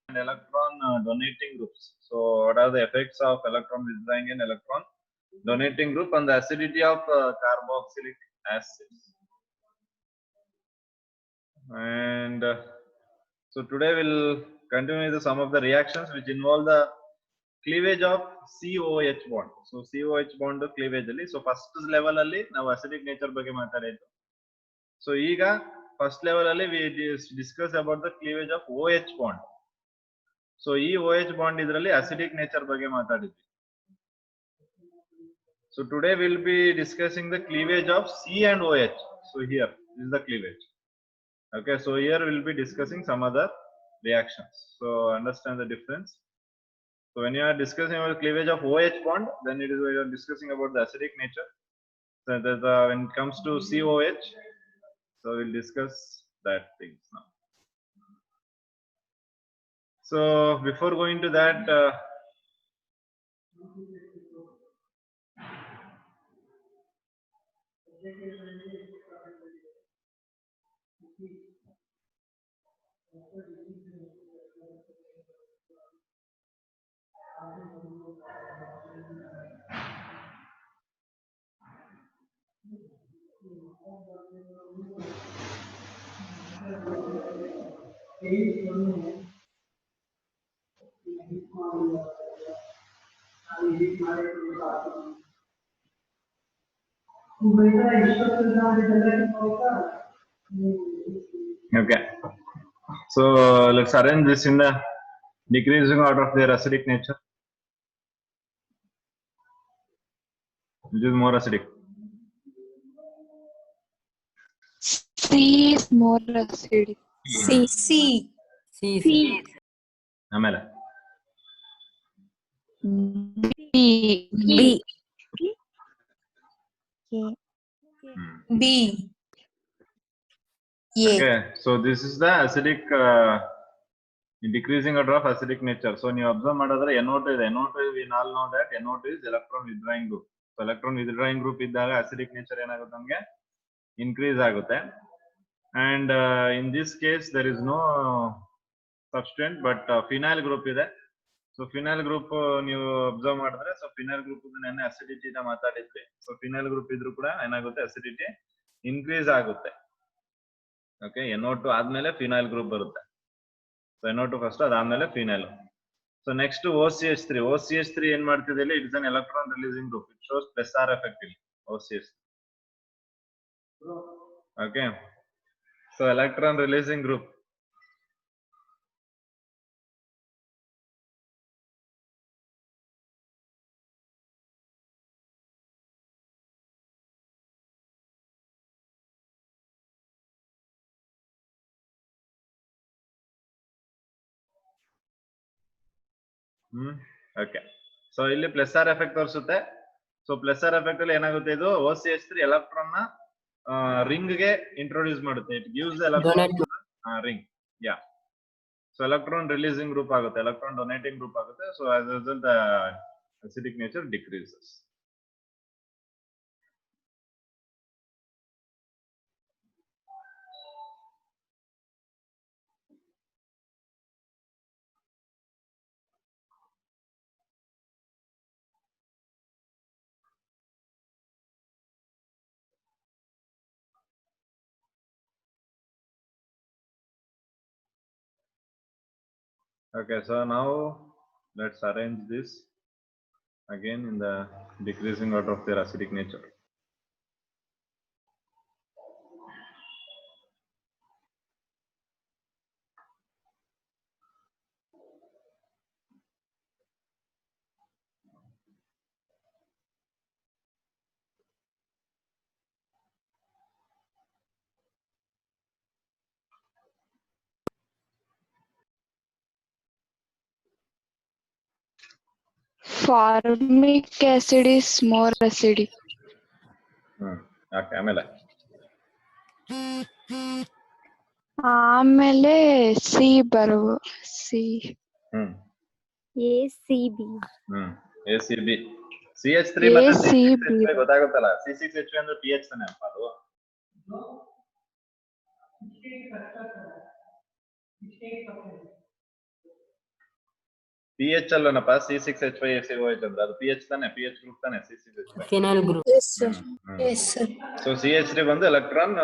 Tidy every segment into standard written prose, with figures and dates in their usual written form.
and electron donating groups. So what are the effects of electron withdrawing and electron donating group on the acidity of carboxylic acids? And so today we'll continue with some of the reactions which involve the cleavage of COH bond. So COH bond cleavage alli. So first level alli ನಾವು acidic nature ಬಗ್ಗೆ ಮಾತಾಡಿದ್ದು. So ಈಗ first level alli we discuss about the cleavage of OH bond. So ಈ OH bond ಇದರಲ್ಲಿ acidic nature ಬಗ್ಗೆ ಮಾತಾಡಿದ್ವಿ. So today we'll be discussing the cleavage of C and OH. So here is the cleavage. Okay, so here we'll be discussing some other reactions. So understand the difference. So when you are discussing about cleavage of OH bond, then it is when you are discussing about the acidic nature. So when it comes to COH, so we'll discuss that things now. So before going to that, okay, so let's arrange this in the decreasing order of their acidic nature. Which is more acidic? C is more acidic. C. ಆಮೇಲೆ B. B. A. Okay, so this is the acidic decreasing order of acidic nature. So ನೀವು observe ಮಾಡಿದ್ರೆ NO2 ಇದೆ. NO2 we all know that NO2 is electron withdrawing group. So electron withdrawing group ಇದ್ದಾಗ acidic nature ಏನಾಗುತ್ತೆ ನಮಗೆ increase ಆಗುತ್ತೆ. And in this case there is no substituent but phenyl group ಇದೆ. So phenyl group ನೀವು observe ಮಾಡಿದ್ರೆ so phenyl group ನೆನ್ನೆ acidity ನ ಮಾತಾಡಿದ್ವಿ. So phenyl group ಇದ್ರೂ ಕೂಡ ಏನಾಗುತ್ತೆ acidity increase ಆಗುತ್ತೆ. Okay, NO2 ಆದ್ಮೇಲೆ phenyl group ಬರುತ್ತೆ. So NO2 first ಅದಾದ್ಮೇಲೆ phenyl. So next OCH3. OCH3 ಏನ್ ಮಾಡ್ತಿದೆ ಇಲ್ಲಿ? It is an electron releasing group. It shows plus R effect ಇಲ್ಲಿ OCH3. Okay. So electron releasing group. Okay. So ಇಲ್ಲಿ plus R effect ತೋರಿಸುತ್ತೆ. So plus R effect ಅಲ್ಲಿ ಏನಾಗುತ್ತೆ ಇದು OCH3 electron ನ ರಿಂಗ್ ಗೆ ಇಂಟ್ರೊಡ್ಯೂಸ್ ಮಾಡುತ್ತೆ. It gives the electron ring. Yeah. So electron releasing group ಆಗುತ್ತೆ, ಎಲೆಕ್ಟ್ರಾನ್ ಡೊನೇಟಿಂಗ್ ಗ್ರೂಪ್ ಆಗುತ್ತೆ. So as a result the acidic nature decreases. Okay, so now let's arrange this again in the decreasing order of their acidic nature. Formic acid is more acidic. Okay, ಆಮೇಲೆ ಆಮೇಲೆ C ಬರುವ C ACB. ACB. CH3 ಮತ್ತೆ ACB. C6H5 ಗೊತ್ತಾಗುತ್ತಲ್ಲ, C6H5 ಅಂದ್ರೆ pH ತಾನೆ ಅಪ್ಪ ಅದು. pH ಅಲ್ಲನಪ್ಪ C6H5COH ಅಂದ್ರೆ ಅದು pH ತಾನೆ, pH ಗ್ರೂಪ್ ತಾನೆ C6H5. Phenyl group. Yes, sir. Yes, sir. So CH3 ಬಂದು ಎಲೆಕ್ಟ್ರಾನ್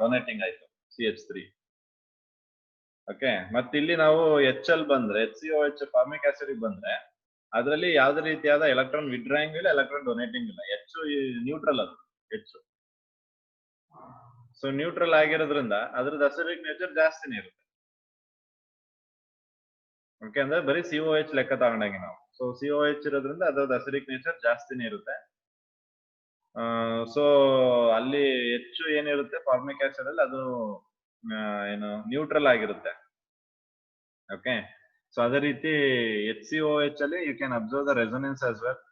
ಡೊನೇಟಿಂಗ್ ಆಯ್ತು CH3. ಓಕೆ, ಮತ್ತೆ ಇಲ್ಲಿ ನಾವು HL ಬಂದ್ರೆ HCOH ಫಾರ್ಮಿಕ್ ಆಸಿಡ್ ಬಂದ್ರೆ ಅದರಲ್ಲಿ ಯಾವುದೇ ರೀತಿಯಾದ ಎಲೆಕ್ಟ್ರಾನ್ ವಿಡ್ರಾಯಿಂಗ್ ಇಲ್ಲ, ಎಲೆಕ್ಟ್ರಾನ್ ಡೊನೇಟಿಂಗ್ ಇಲ್ಲ. H ನ್ಯೂಟ್ರಲ್ ಅದು H. ಸೊ ನ್ಯೂಟ್ರಲ್ ಆಗಿರೋದ್ರಿಂದ ಅದ್ರದ್ದು ಅಸಿಡಿಕ್ ನೇಚರ್ ಜಾಸ್ತಿನೇ ಇರುತ್ತೆ. ಓಕೆ, ಅಂದ್ರೆ ಬರೀ COH ಲೆಕ್ಕ ತಗೊಂಡಾಗ ನಾವು. ಸೊ COH ಇರೋದ್ರಿಂದ ಅದ್ರದ್ದು ಅಸಿಡಿಕ್ ನೇಚರ್ ಜಾಸ್ತಿನೇ ಇರುತ್ತೆ. ಸೊ ಅಲ್ಲಿ ಹೆಚ್ಚು ಏನಿರುತ್ತೆ ಫಾರ್ಮಿಕ್ ಆಸಿಡ್ ಅಲ್ಲಿ ಅದು ಏನು ನ್ಯೂಟ್ರಲ್ ಆಗಿರುತ್ತೆ. ಓಕೆ, ಸೊ ಅದೇ ರೀತಿ HCOH ಅಲ್ಲಿ you can observe the resonance as well.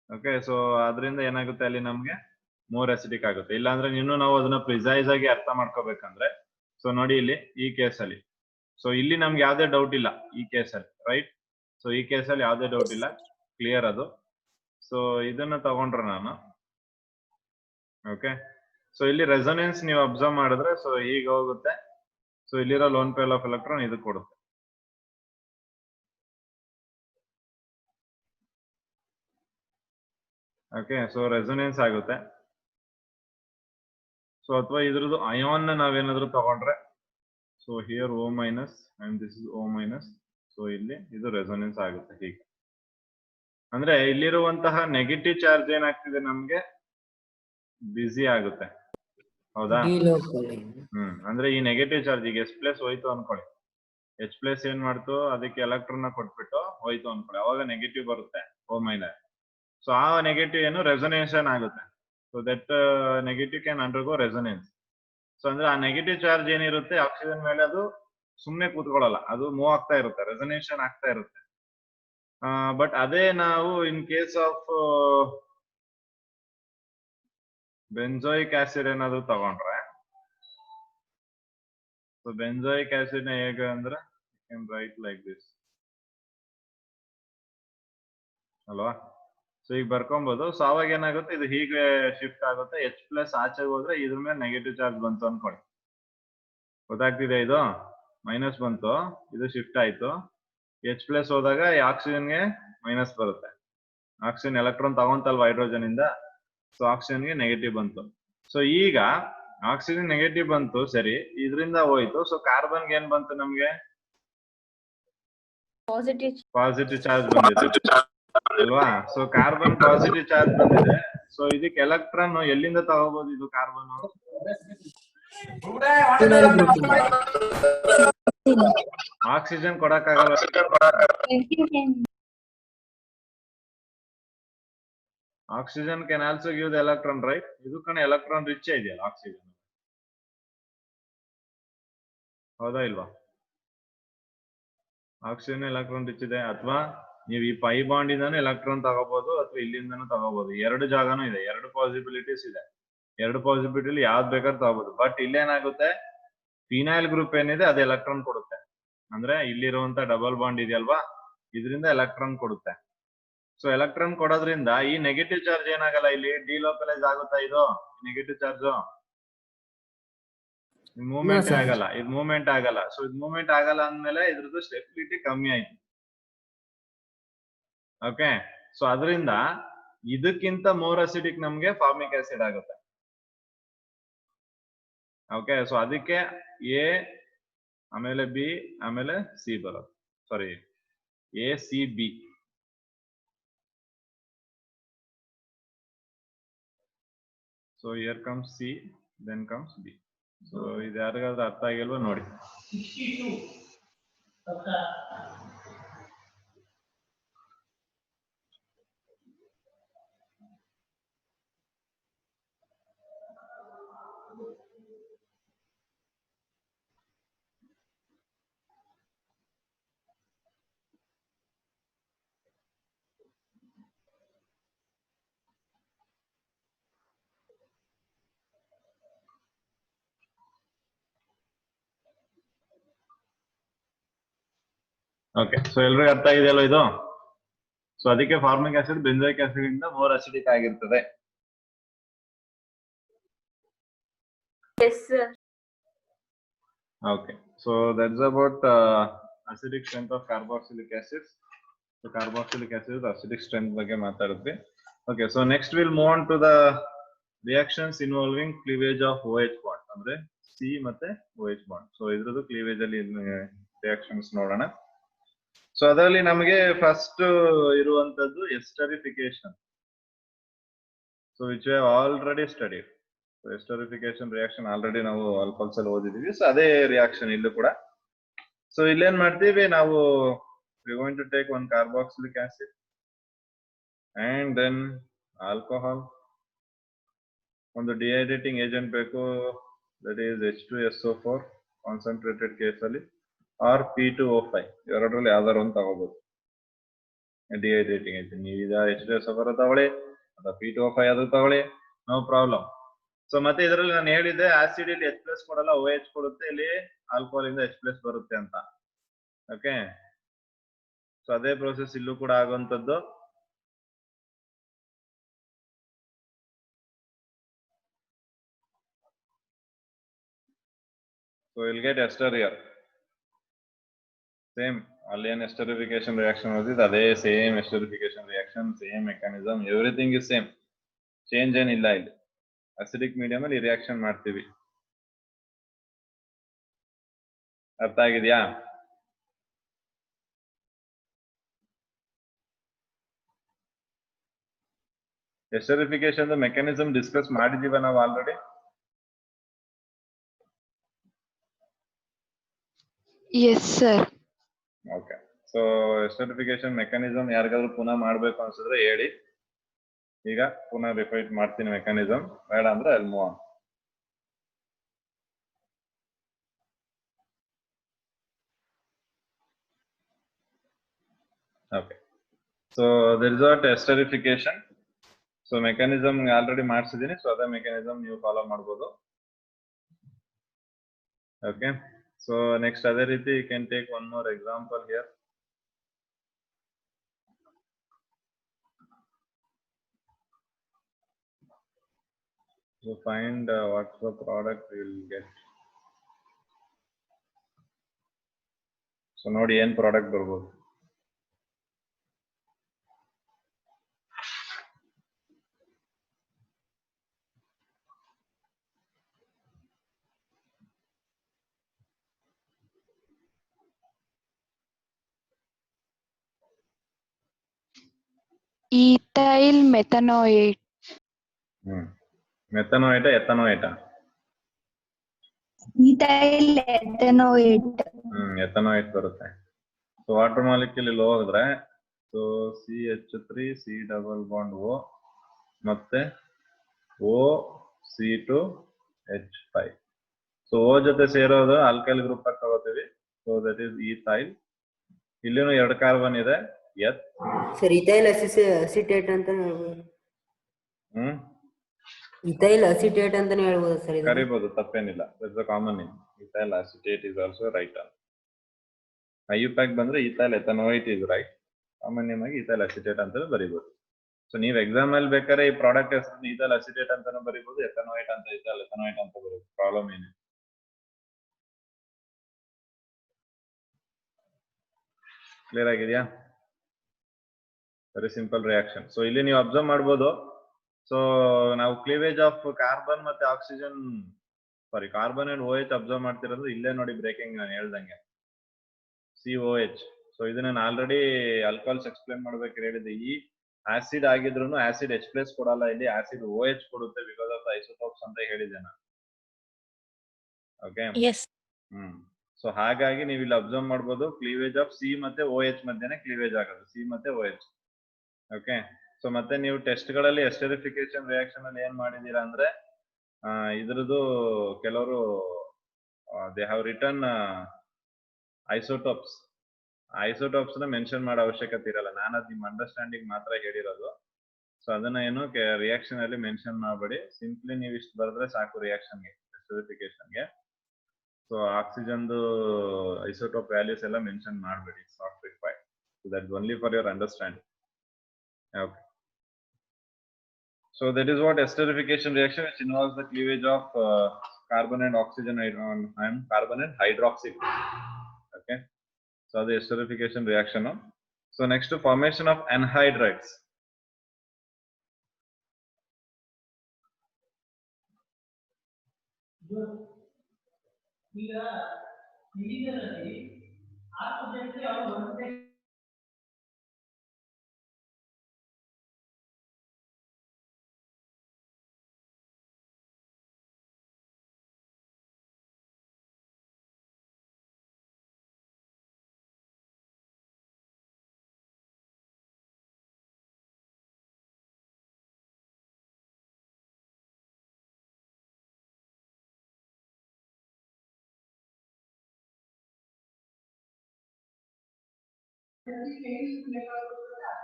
Okay, so ಅದರಿಂದ ಏನಾಗುತ್ತೆ ಅಲ್ಲಿ ನಮ್ಗೆ ಮೋರ್ ಅಸಿಡಿಕ್ ಆಗುತ್ತೆ. ಇಲ್ಲಾಂದ್ರೆ ಇನ್ನು ನಾವು ಅದನ್ನ ಪ್ರಿಸೈಸ್ ಆಗಿ ಅರ್ಥ ಮಾಡ್ಕೋಬೇಕಂದ್ರೆ, ಸೊ ನೋಡಿ ಇಲ್ಲಿ ಈ ಕೇಸಲ್ಲಿ, ಸೊ ಇಲ್ಲಿ ನಮ್ಗೆ ಯಾವ್ದೇ ಡೌಟ್ ಇಲ್ಲ ಈ ಕೇಸಲ್ಲಿ, ರೈಟ್? ಸೊ ಈ ಕೇಸಲ್ಲಿ ಯಾವ್ದೇ ಡೌಟ್ ಇಲ್ಲ, ಕ್ಲಿಯರ್ ಅದು. ಸೊ ಇದನ್ನ ತಗೊಂಡ್ರೆ ನಾನು, ಓಕೆ, ಸೊ ಇಲ್ಲಿ ರೆಸೊನೆನ್ಸ್ ನೀವು ಅಬ್ಸರ್ವ್ ಮಾಡಿದ್ರೆ ಸೊ ಹೀಗೆ ಹೋಗುತ್ತೆ. ಸೊ ಇಲ್ಲಿರೋ ಲೋನ್ ಪೇಲ್ ಆಫ್ ಎಲೆಕ್ಟ್ರಾನ್ ಇದು ಕೊಡುತ್ತೆ. ಓಕೆ, ಸೊ ರೆಸೊನೆನ್ಸ್ ಆಗುತ್ತೆ. ಸೊ ಅಥವಾ ಇದ್ರದ್ದು ಅಯಾನ್ ನಾವೇನಾದ್ರೂ ತಗೊಂಡ್ರೆ, so here O minus and this is O minus. So ಇಲ್ಲಿ ಇದು ರೆಸೊನೆನ್ಸ್ ಆಗುತ್ತೆ ಹೀಗೆ. ಅಂದ್ರೆ ಇಲ್ಲಿರುವಂತಹ ನೆಗೆಟಿವ್ ಚಾರ್ಜ್ ಏನಾಗ್ತಿದೆ ನಮ್ಗೆ ಬಿಸಿ ಆಗುತ್ತೆ, ಹೌದಾ? ಅಂದ್ರೆ ಈ ನೆಗೆಟಿವ್ ಚಾರ್ಜ್ ಈಗ H+ ಹೋಯ್ತು ಅನ್ಕೊಳ್ಳಿ, H+ ಏನ್ ಮಾಡ್ತು ಅದಕ್ಕೆ ಎಲೆಕ್ಟ್ರಾನ್ ಕೊಟ್ಬಿಟ್ಟು ಹೋಯ್ತು ಅನ್ಕೊಳ್ಳಿ, ಅವಾಗ ನೆಗೆಟಿವ್ ಬರುತ್ತೆ O ಮೈನಸ್. ಸೊ ಆ ನೆಗೆಟಿವ್ ಏನು ರೆಸೊನೇಷನ್ ಆಗುತ್ತೆ. So that negative can undergo resonance. So ಅಂದ್ರೆ ಆ ನೆಗೆಟಿವ್ ಚಾರ್ಜ್ ಏನಿರುತ್ತೆ ಆಕ್ಸಿಜನ್ ಮೇಲೆ ಅದು ಸುಮ್ಮನೆ ಕೂತ್ಕೊಳ್ಳಲ್ಲ, ಅದು ಮೂವ್ ಆಗ್ತಾ ಇರುತ್ತೆ, ರೆಸೊನೇಷನ್ ಆಗ್ತಾ ಇರುತ್ತೆ. ಬಟ್ ಅದೇ ನಾವು ಇನ್ ಕೇಸ್ ಆಫ್ ಬೆಂಜೋಯಿಕ್ ಆಸಿಡ್ ಏನಾದ್ರು ತಗೊಂಡ್ರೆ, ಸೊ ಬೆಂಜೋಯಿಕ್ ಆಸಿಡ್ ನ ಹೇಗೆ ಅಂದ್ರೆ ರೈಟ್ ಲೈಕ್ ದಿಸ್ ಅಲ್ವಾ? ಸೊ ಈಗ ಬರ್ಕೊಬಹುದು. ಸೊ ಅವಾಗ ಏನಾಗುತ್ತೆ ಇದು ಹೀಗೆ ಶಿಫ್ಟ್ ಆಗುತ್ತೆ. H+ ಆಚೆಗೆ ಹೋದ್ರೆ ಇದ್ರ ಮೇಲೆ ನೆಗೆಟಿವ್ ಚಾರ್ಜ್ ಬಂತು ಅನ್ಕೊಳ್ಳಿ, ಗೊತ್ತಾಗ್ತಿದೆ? ಇದು ಮೈನಸ್ ಬಂತು, ಇದು ಶಿಫ್ಟ್ ಆಯ್ತು. H+ ಹೋದಾಗ ಈ ಆಕ್ಸಿಜನ್ಗೆ ಮೈನಸ್ ಬರುತ್ತೆ. ಆಕ್ಸಿಜನ್ ಎಲೆಕ್ಟ್ರಾನ್ ತಗೊಂತಲ್ವಾ ಹೈಡ್ರೋಜನ್ ಇಂದ, ಸೊ ಆಕ್ಸಿಜನ್ಗೆ ನೆಗೆಟಿವ್ ಬಂತು. ಸೊ ಈಗ ಆಕ್ಸಿಜನ್ ನೆಗೆಟಿವ್ ಬಂತು, ಸರಿ, ಇದರಿಂದ ಹೋಯ್ತು. ಸೊ ಕಾರ್ಬನ್ಗೆ ಏನ್ ಬಂತು ನಮ್ಗೆ? ಪಾಸಿಟಿವ್ ಚಾರ್ಜ್ ಬಂದಿದೆ ಅಲ್ವಾ? ಸೊ ಕಾರ್ಬನ್ ಪಾಸಿಟಿವ್ ಚಾರ್ಜ್ ಬಂದಿದೆ. ಸೊ ಇದಕ್ಕೆ ಎಲೆಕ್ಟ್ರಾನ್ ಎಲ್ಲಿಂದ ತಗೋಬಹುದು? ಇದು ಕಾರ್ಬನ್ ಆಕ್ಸಿಜನ್ ಕೊಡಕ್ಕಾಗಲ್ಲ. Oxygen can also give the electron, right? ಇದು ಕಣ ಎಲೆಕ್ಟ್ರಾನ್ ರಿಚ್ ಇದೆಯಲ್ಲ ಆಕ್ಸಿಜನ್, ಹೌದಾ ಇಲ್ವಾ? ಆಕ್ಸಿಜನ್ ಎಲೆಕ್ಟ್ರಾನ್ ರಿಚ್ ಇದೆ. ಅಥವಾ ನೀವು ಈ ಪೈ ಬಾಂಡ್ ಇಂದಾನು ಎಲೆಕ್ಟ್ರಾನ್ ತಗೋಬಹುದು, ಅಥವಾ ಇಲ್ಲಿಂದಾನು ತಗೋಬಹುದು. ಎರಡು ಜಾಗನೂ ಇದೆ, ಎರಡು ಪಾಸಿಬಿಲಿಟೀಸ್ ಇದೆ. ಎರಡು ಪಾಸಿಬಿಲಿಟಿ ಯಾವ್ದು ಬೇಕಾದ್ರೂ ತಗೋಬಹುದು. ಬಟ್ ಇಲ್ಲೇನಾಗುತ್ತೆ, ಫಿನೈಲ್ ಗ್ರೂಪ್ ಏನಿದೆ ಅದು ಎಲೆಕ್ಟ್ರಾನ್ ಕೊಡುತ್ತೆ. ಅಂದ್ರೆ ಇಲ್ಲಿರುವಂತ ಡಬಲ್ ಬಾಂಡ್ ಇದೆಯಲ್ವಾ, ಇದರಿಂದ ಎಲೆಕ್ಟ್ರಾನ್ ಕೊಡುತ್ತೆ. ಸೊ ಎಲೆಕ್ಟ್ರಾನ್ ಕೊಡೋದ್ರಿಂದ ಈ ನೆಗೆಟಿವ್ ಚಾರ್ಜ್ ಏನಾಗಲ್ಲ, ಇಲ್ಲಿ ಡಿಲೋಕಲೈಸ್ ಆಗುತ್ತಾ? ಇದು ನೆಗೆಟಿವ್ ಚಾರ್ಜ್ ಮೂವ್ಮೆಂಟ್ ಆಗಲ್ಲ, ಇದು ಮೂವ್ಮೆಂಟ್ ಆಗಲ್ಲ. ಸೊ ಇದು ಮೂವ್ಮೆಂಟ್ ಆಗಲ್ಲ ಅಂದ್ಮೇಲೆ ಇದ್ರದ್ದು ಸ್ಟೆಬಿಲಿಟಿ ಕಮ್ಮಿ ಆಯ್ತು. ಓಕೆ, ಸೊ ಅದರಿಂದ ಇದಕ್ಕಿಂತ ಮೋರ್ ಅಸಿಡಿಕ್ ನಮ್ಗೆ ಫಾರ್ಮಿಕ್ ಆಸಿಡ್ ಆಗುತ್ತೆ. ಓಕೆ, ಸೊ ಅದಕ್ಕೆ A ಆಮೇಲೆ B ಆಮೇಲೆ C ಬರೋದು. Sorry, ACB. So here comes C, then comes B. So ಇದು ಯಾರಿಗಾದ್ರೂ ಅರ್ಥ ಆಗಿಲ್ವಾ ನೋಡಿ. ಓಕೆ, ಸೊ ಎಲ್ರಿಗೂ ಅರ್ಥ ಆಗಿದೆಯಲ್ಲ ಇದು? ಸೊ ಅದಕ್ಕೆ ಫಾರ್ಮಿಕ್ ಆಸಿಡ್ ಬೆಂಜೋಯಿಕ್ ಆಸಿಡ್ ಇಂದ ಮೋರ್ ಅಸಿಡಿಕ್ ಆಗಿರ್ತದೆ. Yes, sir. Okay, so that's about acidic strength of carboxylic acids. So carboxylic acid is acidic strength ಬಗ್ಗೆ ಮಾತಾಡಿದ್ವಿ. Okay, so next we'll move on to the reactions involving cleavage of OH bond. ಅಂದ್ರೆ C ಮತ್ತೆ OH bond. So ಇದ್ರದ್ದು cleavage ಅಲ್ಲಿ reactions ನೋಡೋಣ. So ಅದರಲ್ಲಿ ನಮಗೆ first ಇರುವಂತದ್ದು esterification. So which we have already studied. So esterification reaction already ನಾವು alcohols ಅಲ್ಲಿ ಓದಿದೀವಿ. So ಅದೇ reaction ಇಲ್ಲೂ ಕೂಡ. So ಇಲ್ಲೇನ್ ಮಾಡ್ತೀವಿ ನಾವು we're going to take one carboxylic acid and then alcohol. ಒಂದು dehydrating agent ಬೇಕು, that is H2SO4 concentrated case ಅಲ್ಲಿ or P2O5 ಎರಡರಲ್ಲಿ ಯಾವ್ದಾರು ಒಂದು ತಗೋಬಹುದು. dehydrating agent ನೀವು ಇದ H2SO4 ತಗೊಳ್ಳಿ ಅಥವಾ P2O5 ಅದು ತಗೊಳ್ಳಿ, ನೋ ಪ್ರಾಬ್ಲಮ್. ಸೊ ಮತ್ತೆ ಇದರಲ್ಲಿ ನಾನು ಹೇಳಿದ್ದೆ ಆಸಿಡ್ ಇಲ್ಲಿ H+ ಕೊಡಲ್ಲ, OH ಕೊಡುತ್ತೆ, ಇಲ್ಲಿ ಆಲ್ಕೋಹಾಲ್ ಇಂದ H+ ಬರುತ್ತೆ ಅಂತ. ಓಕೆ, ಸೊ ಅದೇ ಪ್ರೋಸೆಸ್ ಇಲ್ಲೂ ಕೂಡ ಆಗುವಂತದ್ದು. So we'll get ester here. Same, ಅಲ್ಲಿ ಏನ್ esterification reaction ಓದಿದ್ದು ಅದೇ same esterification reaction, same mechanism, everything is same. Change ಏನಿಲ್ಲ ಇಲ್ಲಿ. ಅಸಿಡಿಕ್ ಮೀಡಿಯಂ ಅಲ್ಲಿ ರಿಯಾಕ್ಷನ್ ಮಾಡ್ತೀವಿ. ಅರ್ಥ ಆಗಿದ್ಯಾ? ಎಸ್ಟರಿಫಿಕೇಶನ್ ಮೆಕ್ಯಾನಿಸಮ್ ಡಿಸ್ಕಸ್ ಮಾಡಿದೀವ ನಾವು already. Yes, sir. Okay, so esterification mechanism ಯಾರಿಗಾದ್ರೂ ಪುನಃ ಮಾಡ್ಬೇಕು ಅನ್ಸಿದ್ರೆ ಹೇಳಿ. ಈಗ ಪುನಃ ರಿಪೀಟ್ ಮಾಡ್ತೀನಿ ಮೆಕ್ಯಾನಿಸಮ್, ಬೇಡ ಅಂದ್ರೆ ಅಲ್ಲಿ move on. Okay, so there is what esterification. So mechanism already ಮಾಡಿಸಿದೀನಿ, ಸೊ ಅದೇ ಮೆಕ್ಯಾನಿಸಮ್ ನೀವು ಫಾಲೋ ಮಾಡ್ಬೋದು. ಓಕೆ, ಸೊ ನೆಕ್ಸ್ಟ್ ಅದೇ ರೀತಿ you can take one more example here. So find what's the product we will get. So ನೋಡಿ ಏನ್ product ಬರ್ಬೋದು. Ethyl methanoate. ಮೆಥನೋಯೇಟ ಎಥನೋಯೇಟ? Ethyl ethanoate. Ethanoate ಬರುತ್ತೆ. ಸೊ ವಾಟರ್ ಮಾಲಿಕ್ಯೂಲ್ ಇಲ್ಲಿ ಹೋಗಿದ್ರೆ so CH3 C double bond O ಮತ್ತೆ OC2H5. So O ಜೊತೆ ಸೇರೋದು alkyl group ಆಗಿ ತಗೋತೀವಿ. So that is ethyl. ಇಲ್ಲಿನೂ 2 ಕಾರ್ಬನ್ ಇದೆ, ಎತ್. ಸರ್ ಇಥೈಲ್ ಅಸಿಟೇಟ್ ಅಂತ ಹೇಳ್ಬೋದು. ಇಥೈಲ್ ಅಸಿಟೇಟ್ ಅಂತಾನೆ ಹೇಳ್ಬೋದು ಸರ್. ಇದು ಕರಿಬಹುದು, ತಪ್ಪೇನಿಲ್ಲ. That's a common name. Ethyl acetate is also right. IUPAC ಬಂದ್ರೆ ethyl ethanoate is right. Common name ಆಗಿ ಇಥೈಲ್ ಅಸಿಟೇಟ್ ಅಂತ ಬರೀಬಹುದು. ಸೊ ನೀವು ಎಕ್ಸಾಮ್ ಅಲ್ಲಿ ಬೇಕಾದ್ರೆ ಈ ಪ್ರಾಡಕ್ಟ್ ಹೆಸರು ಇಥೈಲ್ ಅಸಿಟೇಟ್ ಅಂತಾನು ಬರೀಬಹುದು, ಎಥನೋಯೇಟ್ ಅಂತ ಇಥೈಲ್ ಎಥನೋಯೇಟ್ ಅಂತ ಬರೀಬಹುದು. ಪ್ರಾಬ್ಲಮ್ ಏನಿಲ್ಲ. ಕ್ಲಿಯರ್ ಆಗಿದೆಯಾ? Very simple reaction. ಸೊ ಇಲ್ಲಿ ನೀವು ಅಬ್ಸರ್ವ್ ಮಾಡ್ಬೋದು. ಸೊ ನಾವು ಕ್ಲೀವೇಜ್ ಆಫ್ ಕಾರ್ಬನ್ ಮತ್ತೆ oxygen, sorry carbon and OH observe ಮಾಡ್ತಿರೋದು ಇಲ್ಲೇ ನೋಡಿ. ಬ್ರೇಕಿಂಗ್ ನಾನು ಹೇಳ್ದಂಗೆ COH. ಸೊ ಇದನ್ನ ನಾನು ಆಲ್ರೆಡಿ ಆಲ್ಕೋಹಾಲ್ಸ್ ಎಕ್ಸ್ಪ್ಲೇನ್ ಮಾಡ್ಬೇಕು ಹೇಳಿದ್ದೆ. ಈ ಆಸಿಡ್ ಆಗಿದ್ರು ಆಸಿಡ್ H+ ಕೊಡಲ್ಲ, ಇಲ್ಲಿ ಆಸಿಡ್ OH ಕೊಡುತ್ತೆ ಬಿಕಾಸ್ ಆಫ್ ಐಸೋಟೋಪ್ಸ್ ಅಂತ ಹೇಳಿದೆ ನಾನು. ಓಕೆ, ಸೊ ಹಾಗಾಗಿ ನೀವು ಇಲ್ಲಿ ಅಬ್ಸರ್ವ್ ಮಾಡ್ಬೋದು ಕ್ಲೀವೇಜ್ ಆಫ್ C ಮತ್ತೆ OH ಮಧ್ಯೆನೇ ಕ್ಲೀವೇಜ್ ಆಗೋದು, C ಮತ್ತೆ OH. ಓಕೆ, ಸೊ ಮತ್ತೆ ನೀವು ಟೆಸ್ಟ್ ಗಳಲ್ಲಿ ಎಸ್ಟರಿಫಿಕೇಶನ್ ರಿಯಾಕ್ಷನ್ ಅಲ್ಲಿ ಏನ್ ಮಾಡಿದೀರಾ ಅಂದ್ರೆ ಇದ್ರದ್ದು ಕೆಲವರು they have return isotopes. Isotopes ನ ಮೆನ್ಷನ್ ಮಾಡೋ ಅವಶ್ಯಕತೆ ಇರಲ್ಲ, ನಾನು ಅದು ನಿಮ್ಮ ಅಂಡರ್ಸ್ಟ್ಯಾಂಡಿಂಗ್ ಮಾತ್ರ ಹೇಳಿರೋದು. ಸೊ ಅದನ್ನ ಏನು ರಿಯಾಕ್ಷನ್ ಅಲ್ಲಿ ಮೆನ್ಷನ್ ಮಾಡಬೇಡಿ, ಸಿಂಪ್ಲಿ ನೀವು ಇಷ್ಟು ಬರೆದ್ರೆ ಸಾಕು ರಿಯಾಕ್ಷನ್ಗೆ, ಎಸ್ಟರಿಫಿಕೇಶನ್ಗೆ. ಸೊ ಆಕ್ಸಿಜನ್ದು ಐಸೋಟೋಪ್ ವ್ಯಾಲ್ಯೂಸ್ ಎಲ್ಲ ಮೆನ್ಷನ್ ಮಾಡಬೇಡಿ, it's not required. So that is only for your understanding. Okay, so that is what esterification reaction, which involves the cleavage of carbon and oxygen and carbon and hydroxy. Okay, so the esterification reaction. So next to formation of anhydrides.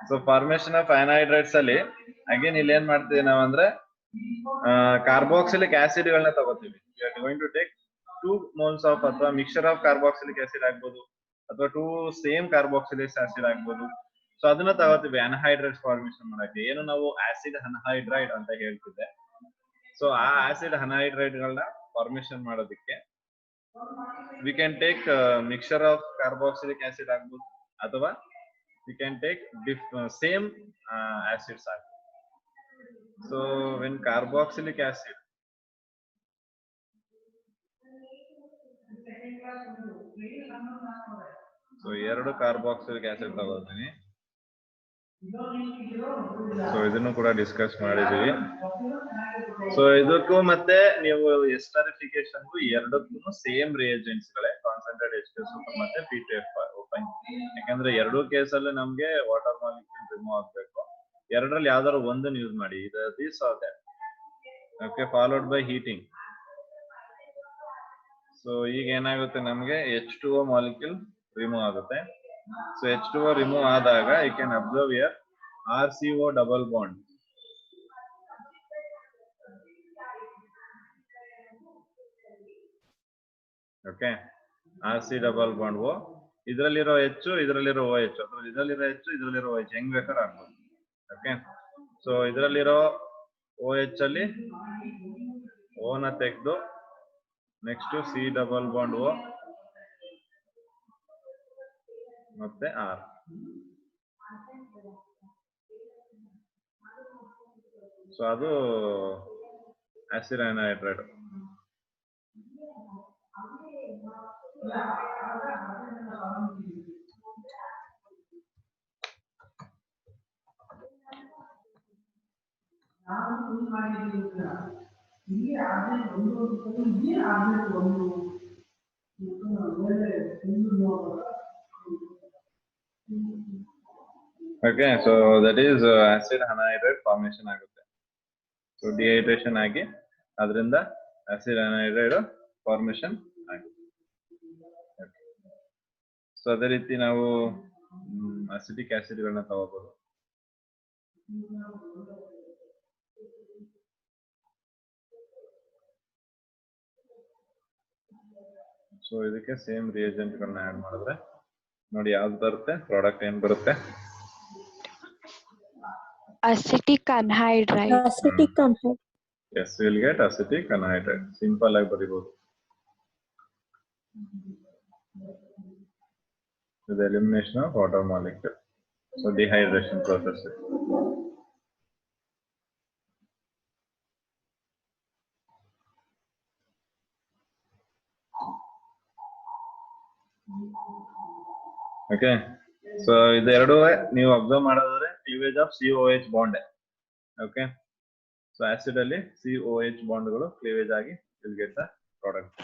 So formation of anhydrides ಅಲ್ಲಿ again ಇಲ್ಲಿ ಏನ್ ಮಾಡ್ತೀವಿ ನಾವು ಅಂದ್ರೆ carboxylic acid ಗಳನ್ನ ತಗೋತೀವಿ. We are going to take 2 moles of ಅಥವಾ mixture of carboxylic acid ಆಗ್ಬೋದು ಅಥವಾ 2 ಸೇಮ್ ಕಾರ್ಬಾಕ್ಸಿಲಿಕ್ ಆಸಿಡ್ ಆಗ್ಬೋದು. ಸೊ ಅದನ್ನ ತಗೋತೀವಿ anhydrides ಫಾರ್ಮೇಶನ್ ಮಾಡಕ್ಕೆ. ಏನು ನಾವು ಆಸಿಡ್ ಅನ್ಹೈಡ್ರೈಡ್ ಅಂತ ಹೇಳ್ತಿದ್ದೆ. ಸೊ ಆ ಆಸಿಡ್ ಅನ್ಹೈಡ್ರೈಡ್ ಗಳನ್ನ ಫಾರ್ಮೇಶನ್ ಮಾಡೋದಕ್ಕೆ we can take mixture of carboxylic acid ಆಗ್ಬೋದು ಅಥವಾ we can take same acids ಆಗ್ಬೋದು. So when carboxylic acid so ಎರಡು ಕಾರ್ಬಾಕ್ಸಿಲಿಕ್ ಆಸಿಡ್ ತಗೊಳ್ತೀನಿ. ಸೊ ಇದನ್ನು ಕೂಡ ಡಿಸ್ಕಸ್ ಮಾಡಿದೀವಿ. ಸೊ ಇದಕ್ಕೂ ಮತ್ತೆ ನೀವು ಎಸ್ಟರಿಫಿಕೇಶನ್ ಎರಡಕ್ಕೂ ಸೇಮ್ ರಿಯೇಜೆಂಟ್ಸ್ ಗಳೇ ಕಾನ್ಸಂಟ್ರೇಟ್ H2 ಮತ್ತೆ P2F ಓಪನ್. ಯಾಕಂದ್ರೆ ಎರಡೂ ಕೇಸಲ್ಲಿ ನಮ್ಗೆ ವಾಟರ್ ಮಾಲಿಕ್ಯೂಲ್ ರಿಮೂವ್ ಆಗ್ಬೇಕು. ಎರಡರಲ್ಲಿ ಯಾವ್ದಾದ್ರು ಒಂದನ್ನು ಯೂಸ್ ಮಾಡಿ. This are that. Okay, followed by heating. So ಈಗ ಏನಾಗುತ್ತೆ ನಮ್ಗೆ H2O ಮಾಲಿಕ್ಯೂಲ್ ರಿಮೂವ್ ಆಗುತ್ತೆ. ಸೊ H2O ರಿಮೂವ್ ಆದಾಗ you can observe here RCO double bond. Okay, RC double bond O. ಇದರಲ್ಲಿರೋ H, ಇದರಲ್ಲಿರೋ OH, ಅಥವಾ ಇದರಲ್ಲಿರೋ H, ಇದರಲ್ಲಿರೋ OH ಹೆಂಗ್ ಬೇಕಾದ್ರೂ ಆಗ್ಬೋದು. ಓಕೆ, ಸೊ ಇದರಲ್ಲಿರೋ OH ಅಲ್ಲಿ O ನ ತೆಗೆದು next C double bond O ಮತ್ತೆ R. ಸೊ ಅದು acid anhydride. Okay, so that is acid anhydride formation ಆಗುತ್ತೆ. So dehydration ಆಗಿ ಅದರಿಂದ acid anhydride formation ಆಗುತ್ತೆ. ಸೊ ಅದೇ ರೀತಿ ನಾವು ಅಸಿಟಿಕ್ ಆಸಿಡ್ ಗಳನ್ನ ತಗೋಬಹುದು. ಸೊ ಇದಕ್ಕೆ ಸೇಮ್ ರಿಯೇಜೆಂಟ್ ಗಳನ್ನ ಆಡ್ ಮಾಡಿದ್ರೆ ನೋಡಿ ಯಾವ್ದು ಬರುತ್ತೆ, ಪ್ರಾಡಕ್ಟ್ ಏನ್ ಬರುತ್ತೆ. Acetic anhydride. Acetic anhydride. Yes, we will get acetic anhydride. Simple ಆಗಿ ಬರೀಬಹುದು. The elimination of water molecule. So dehydration process. Okay, so ಇದೆರಡು ನೀವು ಅಬ್ಸರ್ವ್ ಮಾಡೋದಾದ್ರೆ cleavage of COH bond. Okay, so acid ಅಲ್ಲಿ COH ಬಾಂಡ್ಗಳು cleavage ಆಗಿ will get the product.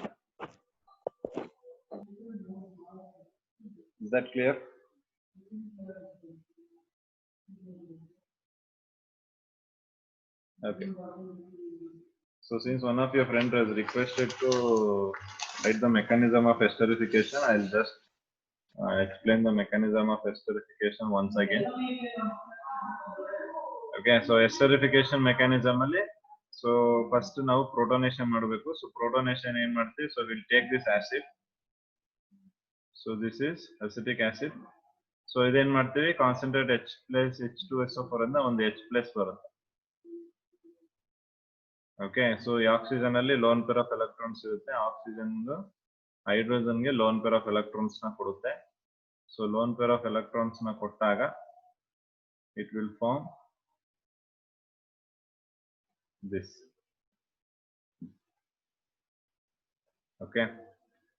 Is that clear? Okay, so since one of your friends has requested to write the mechanism of esterification, I'll just explain the mechanism of esterification once again. Okay, so esterification mechanism ಅಲ್ಲಿ so first ನಾವು protonation ಮಾಡಬೇಕು. So protonation ಏನ್ ಮಾಡ್ತೀವಿ, so we'll take this acid. So this is acetic acid. So ಇದೇನ್ ಮಾಡ್ತೀವಿ, concentrate H plus H2SO4 ಇಂದ ಒಂದು H plus ಬರುತ್ತೆ. ಓಕೆ, ಸೊ ಈ ಆಕ್ಸಿಜನ್ ಅಲ್ಲಿ ಲೋನ್ ಪೇರ್ ಆಫ್ ಎಲೆಕ್ಟ್ರಾನ್ಸ್ ಇರುತ್ತೆ. ಆಕ್ಸಿಜನ್ ಹೈಡ್ರೋಜನ್ಗೆ ಲೋನ್ ಪೇರ್ ಆಫ್ ಎಲೆಕ್ಟ್ರಾನ್ಸ್ ನ ಕೊಡುತ್ತೆ. So lone pair of electrons ನ ಕೊಟ್ಟಾಗ it will form this. Okay,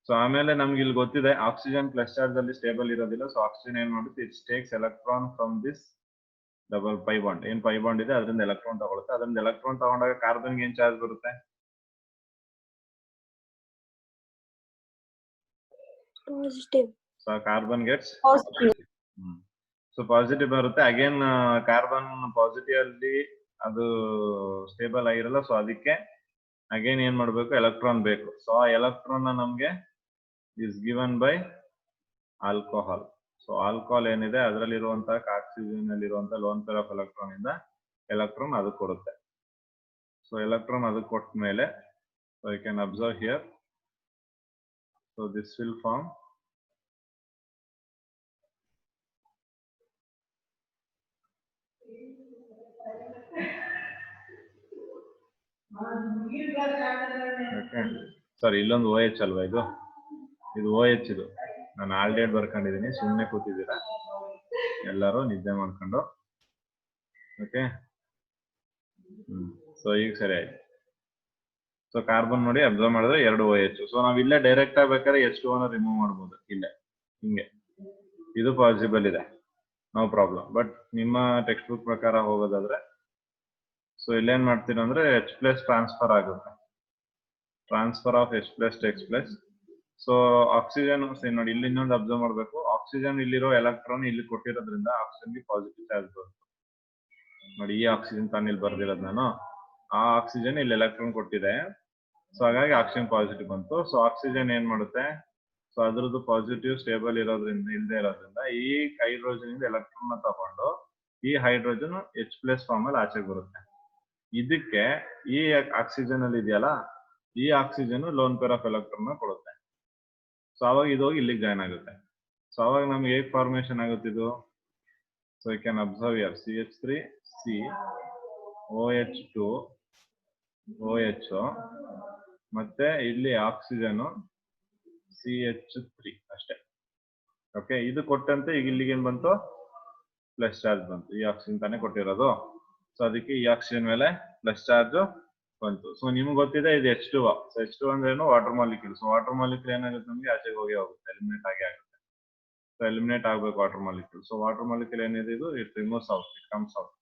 so ಆಮೇಲೆ ನಮ್ಗೆ ಇಲ್ಲಿ ಗೊತ್ತಿದೆ ಆಕ್ಸಿಜನ್ ಪ್ಲಸ್ ಚಾರ್ಜ್ ಅಲ್ಲಿ ಸ್ಟೇಬಲ್ ಇರೋದಿಲ್ಲ. ಸೊ ಆಕ್ಸಿಜನ್ ಏನ್ ಮಾಡುತ್ತೆ, it takes electron from this double pi bond. ಏನ್ ಪೈ ಬಾಂಡ್ ಇದೆ ಅದರಿಂದ ಎಲೆಕ್ಟ್ರಾನ್ ತಗೊಳುತ್ತೆ. ಅದರಿಂದ ಎಲೆಕ್ಟ್ರಾನ್ ತಗೊಂಡಾಗ ಕಾರ್ಬನ್ಗೆ ಏನ್ ಚಾರ್ಜ್ ಬರುತ್ತೆ? Positive. So carbon gets Positive. So positive ಬರುತ್ತೆ. ಅಗೇನ್ ಕಾರ್ಬನ್ ಪಾಸಿಟಿವ್ ಅಲ್ಲಿ ಅದು ಸ್ಟೇಬಲ್ ಆಗಿರಲ್ಲ. ಸೊ ಅದಕ್ಕೆ ಅಗೇನ್ ಏನ್ ಮಾಡ್ಬೇಕು, ಎಲೆಕ್ಟ್ರಾನ್ ಬೇಕು. ಸೊ ಆ ಎಲೆಕ್ಟ್ರಾನ್ ನಮ್ಗೆ is given by alcohol. So alcohol ಏನಿದೆ ಅದರಲ್ಲಿರುವಂತಹ ಆಕ್ಸಿಜನ್ ಅಲ್ಲಿರುವಂತಹ ಲೋನ್ ಪೇರ್ ಆಫ್ ಎಲೆಕ್ಟ್ರಾನ್ ಇಂದ ಎಲೆಕ್ಟ್ರಾನ್ ಅದಕ್ಕೆ ಕೊಡುತ್ತೆ. ಸೊ ಎಲೆಕ್ಟ್ರಾನ್ ಅದಕ್ಕೆ ಕೊಟ್ಟ ಮೇಲೆ so you can observe here. So this will form sorry, ಇಲ್ಲೊಂದು OH ಅಲ್ವಾ ಇದು OH. ಇದು ನಾನು ಆಲ್ಡೇಟ್ ಬರ್ಕೊಂಡಿದ್ದೀನಿ, ಸುಮ್ಮನೆ ಕೂತಿದ್ದೀರಾ ಎಲ್ಲರೂ ನಿದ್ದೆ ಮಾಡ್ಕೊಂಡು. ಓಕೆ, ಸೊ ಈಗ ಸರಿ ಆಯ್ತು. ಸೊ ಕಾರ್ಬನ್ ನೋಡಿ ಅಬ್ಸರ್ವ್ ಮಾಡಿದ್ರೆ 2 OH. ಸೊ ನಾವ್ ಇಲ್ಲೇ ಡೈರೆಕ್ಟ್ ಆಗ್ಬೇಕಾದ್ರೆ H2O ರಿಮೂವ್ ಮಾಡ್ಬೋದು ಇಲ್ಲೇ ಹಿಂಗೆ. ಇದು ಪಾಸಿಬಲ್ ಇದೆ, ನೋ ಪ್ರಾಬ್ಲಮ್. ಬಟ್ ನಿಮ್ಮ ಟೆಕ್ಸ್ಟ್ ಬುಕ್ ಪ್ರಕಾರ ಹೋಗೋದಾದ್ರೆ ಸೊ ಇಲ್ಲೇನ್ ಮಾಡ್ತೀರ ಅಂದ್ರೆ H+ ಟ್ರಾನ್ಸ್ಫರ್ ಆಗುತ್ತೆ. Transfer of H+ to X+. So oxygen ನೋಡಿ ಇಲ್ಲಿ ಇನ್ನೊಂದು ಅಬ್ಸರ್ವ್ ಮಾಡ್ಬೇಕು. ಆಕ್ಸಿಜನ್ ಇಲ್ಲಿರೋ ಎಲೆಕ್ಟ್ರಾನ್ ಇಲ್ಲಿ ಕೊಟ್ಟಿರೋದ್ರಿಂದ ಆಕ್ಸಿಜನ್ಗೆ ಪಾಸಿಟಿವ್ ಚಾರ್ಜ್ ಬರುತ್ತೆ. ನೋಡಿ ಈ ಆಕ್ಸಿಜನ್ ತಾನು ಇಲ್ಲಿ ಬರ್ದಿರೋದು ನಾನು, ಆ ಆಕ್ಸಿಜನ್ ಇಲ್ಲಿ ಎಲೆಕ್ಟ್ರಾನ್ ಕೊಟ್ಟಿದೆ. ಸೊ ಹಾಗಾಗಿ ಆಕ್ಸಿಜನ್ ಪಾಸಿಟಿವ್ ಬಂತು. ಸೊ ಆಕ್ಸಿಜನ್ ಏನ್ ಮಾಡುತ್ತೆ, ಸೊ ಅದ್ರದ್ದು ಪಾಸಿಟಿವ್ ಸ್ಟೇಬಲ್ ಇರೋದ್ರಿಂದ ಇಲ್ಲದೆ ಇರೋದ್ರಿಂದ ಈ ಹೈಡ್ರೋಜನ್ ಇಂದ ಎಲೆಕ್ಟ್ರಾನ್ ನ ತಗೊಂಡು ಈ ಹೈಡ್ರೋಜನ್ H+ ಫಾರ್ಮ್ ಅಲ್ಲಿ ಆಚೆಗೆ ಬರುತ್ತೆ. ಇದಕ್ಕೆ ಈ ಆಕ್ಸಿಜನ್ ಅಲ್ಲಿ ಇದೆಯಲ್ಲ, ಈ oxygen loan pair of electron ನ ಕೊಡುತ್ತೆ. ಸೊ ಅವಾಗ ಇದು ಹೋಗಿ ಇಲ್ಲಿಗೆ ಜಾಯ್ನ್ ಆಗುತ್ತೆ. ಸೊ ಅವಾಗ ನಮ್ಗೆ ಹೇಗೆ ಫಾರ್ಮೇಶನ್ ಆಗುತ್ತೆ ಇದು? So you can observe here CH3 C OH2 OH ಮತ್ತೆ ಇಲ್ಲಿ ಆಕ್ಸಿಜನ್ CH3 ಅಷ್ಟೇ. ಓಕೆ, ಇದು ಕೊಟ್ಟಂತೆ ಈಗ ಇಲ್ಲಿಗೆ ಏನ್ ಬಂತು, ಪ್ಲಸ್ ಚಾರ್ಜ್ ಬಂತು. ಈ ಆಕ್ಸಿಜನ್ ತಾನೇ ಕೊಟ್ಟಿರೋದು. ಸೊ ಅದಕ್ಕೆ ಈ ಆಕ್ಸಿಜನ್ ಮೇಲೆ ಪ್ಲಸ್ ಚಾರ್ಜ್ ಬಂತು. ಸೊ ನಿಮ್ಗೆ ಗೊತ್ತಿದೆ ಇದು H2O. ಸೊ H2O ಅಂದ್ರೆ ಏನು, water molecule. So water molecule ಏನಾಗುತ್ತೆ, ನಮಗೆ ಆಚೆಗೆ ಹೋಗಿ ಹೋಗುತ್ತೆ, ಎಲಿಮಿನೇಟ್ ಆಗಿ ಆಗುತ್ತೆ. ಸೊ ಎಲಿಮಿನೇಟ್ ಆಗ್ಬೇಕು water molecule. So water molecule ಏನಿದೆ ಇದು, it removes out, it comes out.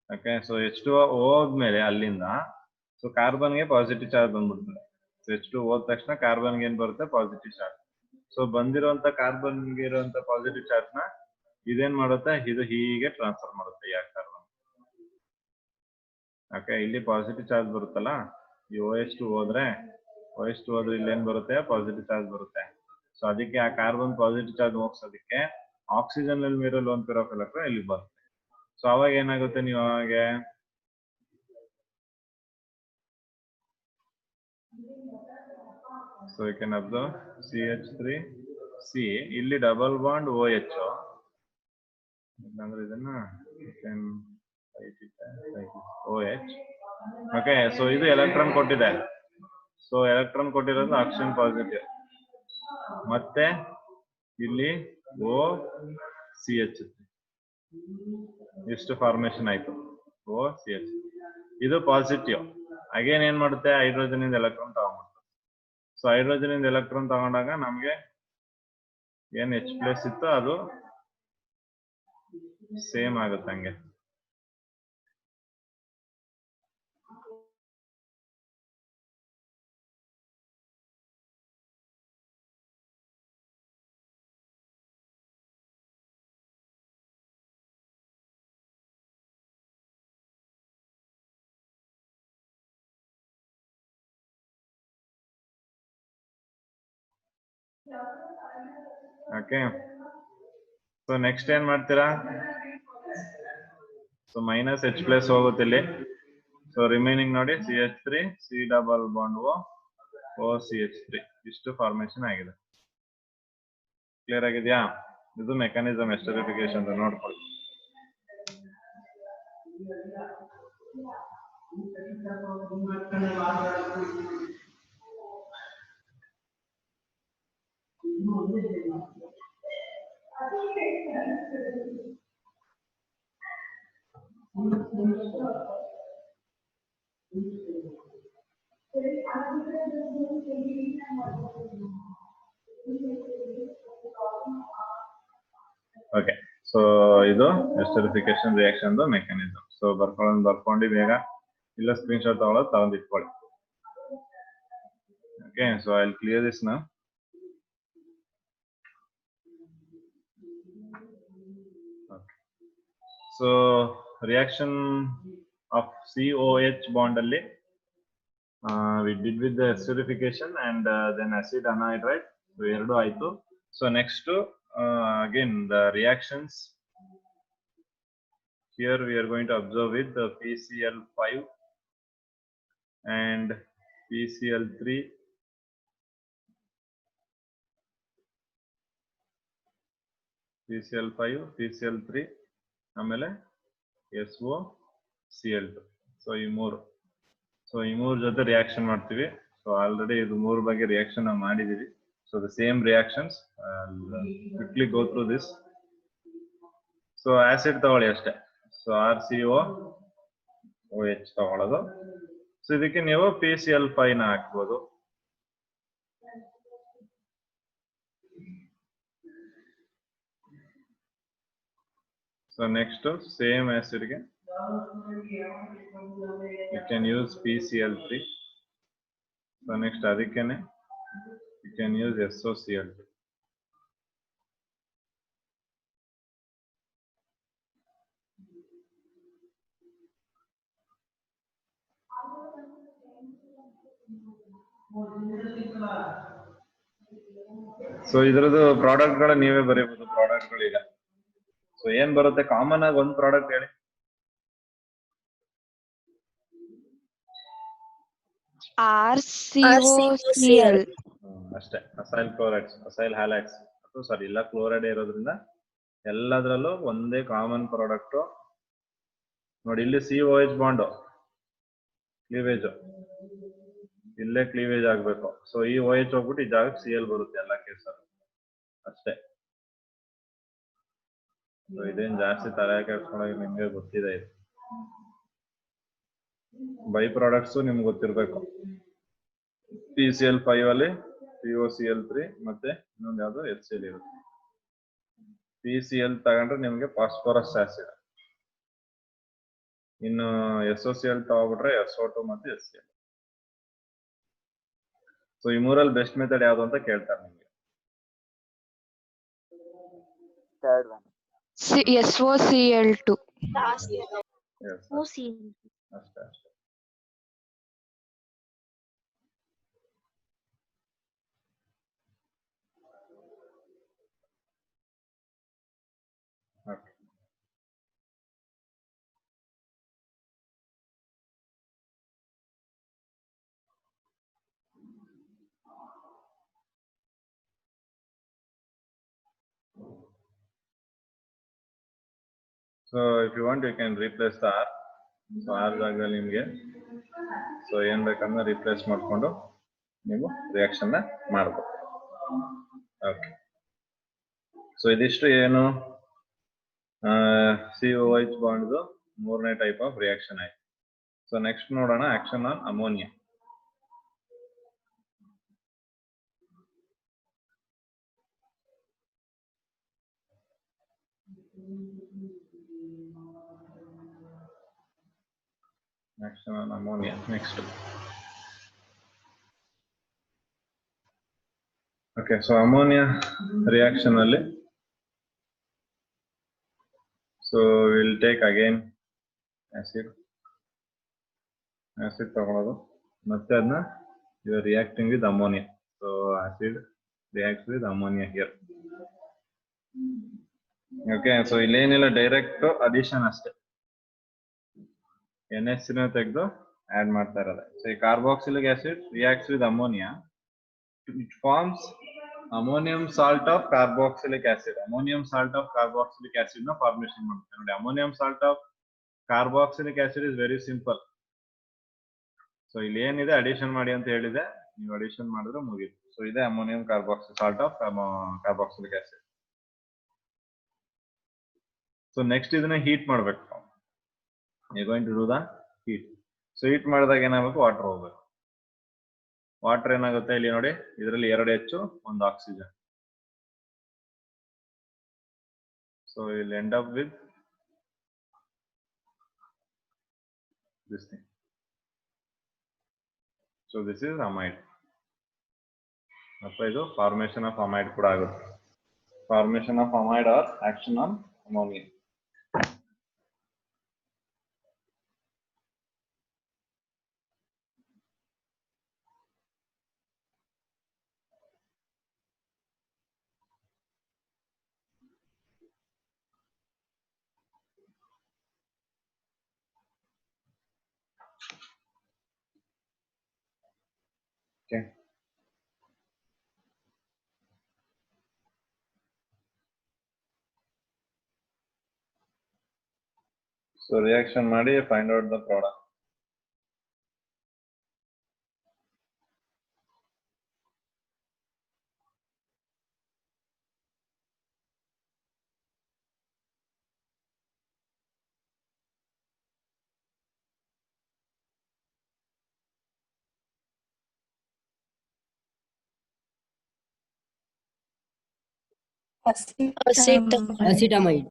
Okay, so H2O ಹೋದ್ಮೇಲೆ ಅಲ್ಲಿಂದ ಸೊ ಕಾರ್ಬನ್ಗೆ ಪಾಸಿಟಿವ್ ಚಾರ್ಜ್ ಬಂದ್ಬಿಡ್ತದೆ. ಸೊ H2 ಹೋದ ತಕ್ಷಣ ಕಾರ್ಬನ್ಗೆ ಏನ್ ಬರುತ್ತೆ, ಪಾಸಿಟಿವ್ ಚಾರ್ಜ್. ಸೊ ಬಂದಿರುವಂತ ಕಾರ್ಬನ್ಗೆ ಇರುವಂತ ಪಾಸಿಟಿವ್ ಚಾರ್ಜ್ ನ ಇದೇನ್ ಮಾಡುತ್ತೆ, ಇದು ಹೀಗೆ ಟ್ರಾನ್ಸ್ಫರ್ ಮಾಡುತ್ತೆ ಈ ಕಾರ್ಬನ್. ಓಕೆ, ಇಲ್ಲಿ ಪಾಸಿಟಿವ್ ಚಾರ್ಜ್ ಬರುತ್ತಲ್ಲ, ಈ OH2 ಹೋದ್ರೆ ಇಲ್ಲಿ ಏನ್ ಬರುತ್ತೆ, ಪಾಸಿಟಿವ್ ಚಾರ್ಜ್ ಬರುತ್ತೆ. ಸೊ ಅದಕ್ಕೆ ಆ ಕಾರ್ಬನ್ ಪಾಸಿಟಿವ್ ಚಾರ್ಜ್ ಹೋಗ್ಸೋದಕ್ಕೆ ಆಕ್ಸಿಜನ್ ಅಲ್ಲಿ ಮೇರೋ ಲೋನ್ ಪೇರ್ ಆಫ್ ಎಲೆಕ್ಟ್ರಾನ್ ಇಲ್ಲಿ ಬರುತ್ತೆ. ಸೊ ಅವಾಗ ಏನಾಗುತ್ತೆ, ನೀವು ಅವಾಗೆ so you can observe CH3 C ಇಲ್ಲಿ ಡಬಲ್ ಬಾಂಡ್ OH. ಅಂದ್ರೆ ಇದನ್ನ OH. ಓಕೆ, ಸೊ ಇದು ಎಲೆಕ್ಟ್ರಾನ್ ಕೊಟ್ಟಿದೆ. ಸೊ ಎಲೆಕ್ಟ್ರಾನ್ ಕೊಟ್ಟಿರೋದು ಆಕ್ಸಿಜನ್ ಪಾಸಿಟಿವ್. ಮತ್ತೆ ಇಲ್ಲಿ OCH ಇಷ್ಟು ಫಾರ್ಮೇಶನ್ ಆಯ್ತು, OCH. ಇದು ಪಾಸಿಟಿವ್. ಅಗೇನ್ ಏನ್ ಮಾಡುತ್ತೆ, ಹೈಡ್ರೋಜನ್ ಇಂದ ಎಲೆಕ್ಟ್ರಾನ್ ತಗೊಂಡ್ಬಿಡ್ತದೆ. ಸೊ ಹೈಡ್ರೋಜನ್ ಇಂದ ಎಲೆಕ್ಟ್ರಾನ್ ತಗೊಂಡಾಗ ನಮ್ಗೆ ಏನ್ H+ ಇತ್ತು ಅದು ಸೇಮ್ ಆಗುತ್ತೆ ಹಂಗೆ. ಓಕೆ, ಸೊ ನೆಕ್ಸ್ಟ್ ಏನ್ ಮಾಡ್ತೀರಾ, ಸೊ -H+ ಹೋಗುತ್ತೆ ಇಲ್ಲಿ. ಸೊ ರಿಮೈನಿಂಗ್ ನೋಡಿ CH3 C double bond OCH3 ಇಷ್ಟು ಫಾರ್ಮೇಶನ್ ಆಗಿದೆ. ಕ್ಲಿಯರ್ ಆಗಿದೆಯಾ? ಇದು ಮೆಕ್ಯಾನಿಸಮ್ ಎಸ್ಟರಿಫಿಕೇಶನ್ ನೋಡ್ಕೊಳ್ಳಿ. ಓಕೆ, ಸೊ ಇದು ಎಸ್ಟರಿಫಿಕೇಶನ್ ರಿಯಾಕ್ಷನ್ ಮೆಕ್ಯಾನಿಸಮ್. ಸೊ ಬರ್ಕೊಂಡು ಬೇಗ ಇಲ್ಲ ಸ್ಕ್ರೀನ್ಶಾಟ್ ತಗೊಂಡು ಇಟ್ಕೊಳ್ಳಿ. Okay, so I will clear this now. So reaction of COH bond ಅಲ್ಲಿ we did with the esterification and then acid anhydride. So ಎರಡು ಆಯ್ತು. So next again the reactions here we are going to observe with the PCl5 and PCl3 PCl3 ಆಮೇಲೆ SOCl2. So ಈ ಮೂರು ಜೊತೆ reaction ಮಾಡ್ತೀವಿ. So already ಇದು ಮೂರು ಬಗ್ಗೆ ರಿಯಾಕ್ಷನ್ ನಾವು ಮಾಡಿದೀವಿ. So the same reactions, quickly go through this. So acid ತಗೊಳ್ಳಿ ಅಷ್ಟೇ. ಸೊ RCOOH ತಗೊಳ್ಳೋದು. ಸೊ ಇದಕ್ಕೆ ನೀವು PCl5 ನ ಹಾಕ್ಬೋದು. ಸೊ ನೆಕ್ಸ್ಟ್ ಸೇಮ್ ಆಸಿಡ್ಗೆ you can use PCl3. So next adikene you can use SOCl2. So ಇದ್ರದ್ದು ಪ್ರಾಡಕ್ಟ್ ಗಳ ನೀವೇ ಬರೀಬಹುದು. ಪ್ರಾಡಕ್ಟ್ ಗಳೀಗ ಸೊ ಏನ್ ಬರುತ್ತೆ ಕಾಮನ್ ಆಗಿ ಒಂದು ಪ್ರಾಡಕ್ಟ್ ಹೇಳಿ. RCOCl. ಅಷ್ಟೇ, ಅಸೈಲ್ ಕ್ಲೋರೈಡ್ಸ್, ಅಸೈಲ್ ಹ್ಯಾಲೈಡ್ಸ್ ಅಥವಾ ಸಾರಿ ಇಲ್ಲ ಕ್ಲೋರೈಡ್ ಇರೋದ್ರಿಂದ ಎಲ್ಲದರಲ್ಲೂ ಒಂದೇ ಕಾಮನ್ ಪ್ರಾಡಕ್ಟ್ ನೋಡಿ. ಇಲ್ಲಿ COH ಬಾಂಡ್ ಕ್ಲೀವೇಜ್, ಇಲ್ಲೇ ಕ್ಲೀವೇಜ್ ಆಗ್ಬೇಕು. ಸೊ ಈ OH ಹೋಗ್ಬಿಟ್ಟು ಈ ಜಾಗಕ್ಕೆ Cl ಬರುತ್ತೆ ಎಲ್ಲ ಕೇಸಲ್ಲಿ ಅಷ್ಟೇ. ಸೊ ಇದೇನ್ ಜಾಸ್ತಿ ತಲೆ ಕೆಡ್ಸ್ಕೊಂಡಾಗ ನಿಮ್ಗೆ ಗೊತ್ತಿದೆ. ಇದು ಬೈ ಪ್ರಾಡಕ್ಟ್ಸ್ ನಿಮ್ಗೆ ಗೊತ್ತಿರ್ಬೇಕು. PCl5 ಅಲ್ಲಿ COCl3 ಮತ್ತೆ ಇನ್ನೊಂದು ಯಾವ್ದು HCl ಇರುತ್ತೆ. PCl ತಗೊಂಡ್ರೆ ನಿಮ್ಗೆ ಫಾಸ್ಫರಸ್ ಆಸಿಡ್, ಇನ್ನು SOCl ತಗೊಬಿಟ್ರೆ SO2 ಮತ್ತೆ HCl. ಸೊ ಈ ಮೂರಲ್ಲಿ ಬೆಸ್ಟ್ ಮೆಥಡ್ ಯಾವ್ದು ಅಂತ ಕೇಳ್ತಾರೆ ನಿಮ್ಗೆ. SOCl2. ಅಷ್ಟೇ ಅಷ್ಟೇ. Okay. So if you want you can replace the R. So R ಜಾಗದಲ್ಲಿ ನಿಮಗೆ ಸೊ ಏನ್ ಬೇಕನ್ನ ರಿಪ್ಲೇಸ್ ಮಾಡ್ಕೊಂಡು ನೀವು ರಿಯಾಕ್ಷನ್ ನ ಮಾಡಬಹುದು. ಓಕೆ, ಸೊ ಇದಿಷ್ಟು ಏನು COH ಬಾಂಡ್ ಮೂರನೇ ಟೈಪ್ ಆಫ್ ರಿಯಾಕ್ಷನ್ ಆಯ್ತು. ಸೊ ನೆಕ್ಸ್ಟ್ ನೋಡೋಣ action on ammonia. Action on ammonia next. Okay, so ammonia reaction alli, so we'll take again acid ತಗೊಳ್ಳೋದು ಮತ್ತೆ ಅದನ್ನ you are reacting with ammonia. So acid reacts with ammonia here. Okay, so ಇಲ್ಲೇನಿಲ್ಲ, direct addition ಅಷ್ಟೇ. NH3 ತೆಗೆದು add ಮಾಡ್ತಾ ಇರೋದು. So ಈ carboxylic acid reacts with ammonia, it forms ammonium salt of carboxylic acid. Ammonium salt of carboxylic acid ನ formation ಮಾಡುತ್ತೆ ನೋಡಿ. Ammonium salt of carboxylic acid is very simple. So ಇಲ್ಲಿ ಏನಿದೆ ಅಡಿಷನ್ ಮಾಡಿ ಅಂತ ಹೇಳಿದೆ, ನೀವು ಅಡಿಷನ್ ಮಾಡಿದ್ರೆ ಮುಗೀತು. ಸೊ ಇದೆ ammonium carboxyl salt of carboxylic acid. So next ಇದನ್ನ ಹೀಟ್ ಮಾಡ್ಬೇಕು. You going to do the heat. So heat ಮಾಡಿದಾಗ ಏನಾಗಬೇಕು, ವಾಟರ್ ಹೋಗ್ಬೇಕು. ವಾಟರ್ ಏನಾಗುತ್ತೆ ಇಲ್ಲಿ ನೋಡಿ, ಇದರಲ್ಲಿ 2 H 1 oxygen. So will end up with this thing. So this is amide. ಅಥವಾ ಇದು ಫಾರ್ಮೇಶನ್ ಆಫ್ ಅಮೈಡ್ ಕೂಡ ಆಗುತ್ತೆ. Formation of amide or action on ammonia. Okay. So reaction ಮಾಡಿ find out the product. Acetamide.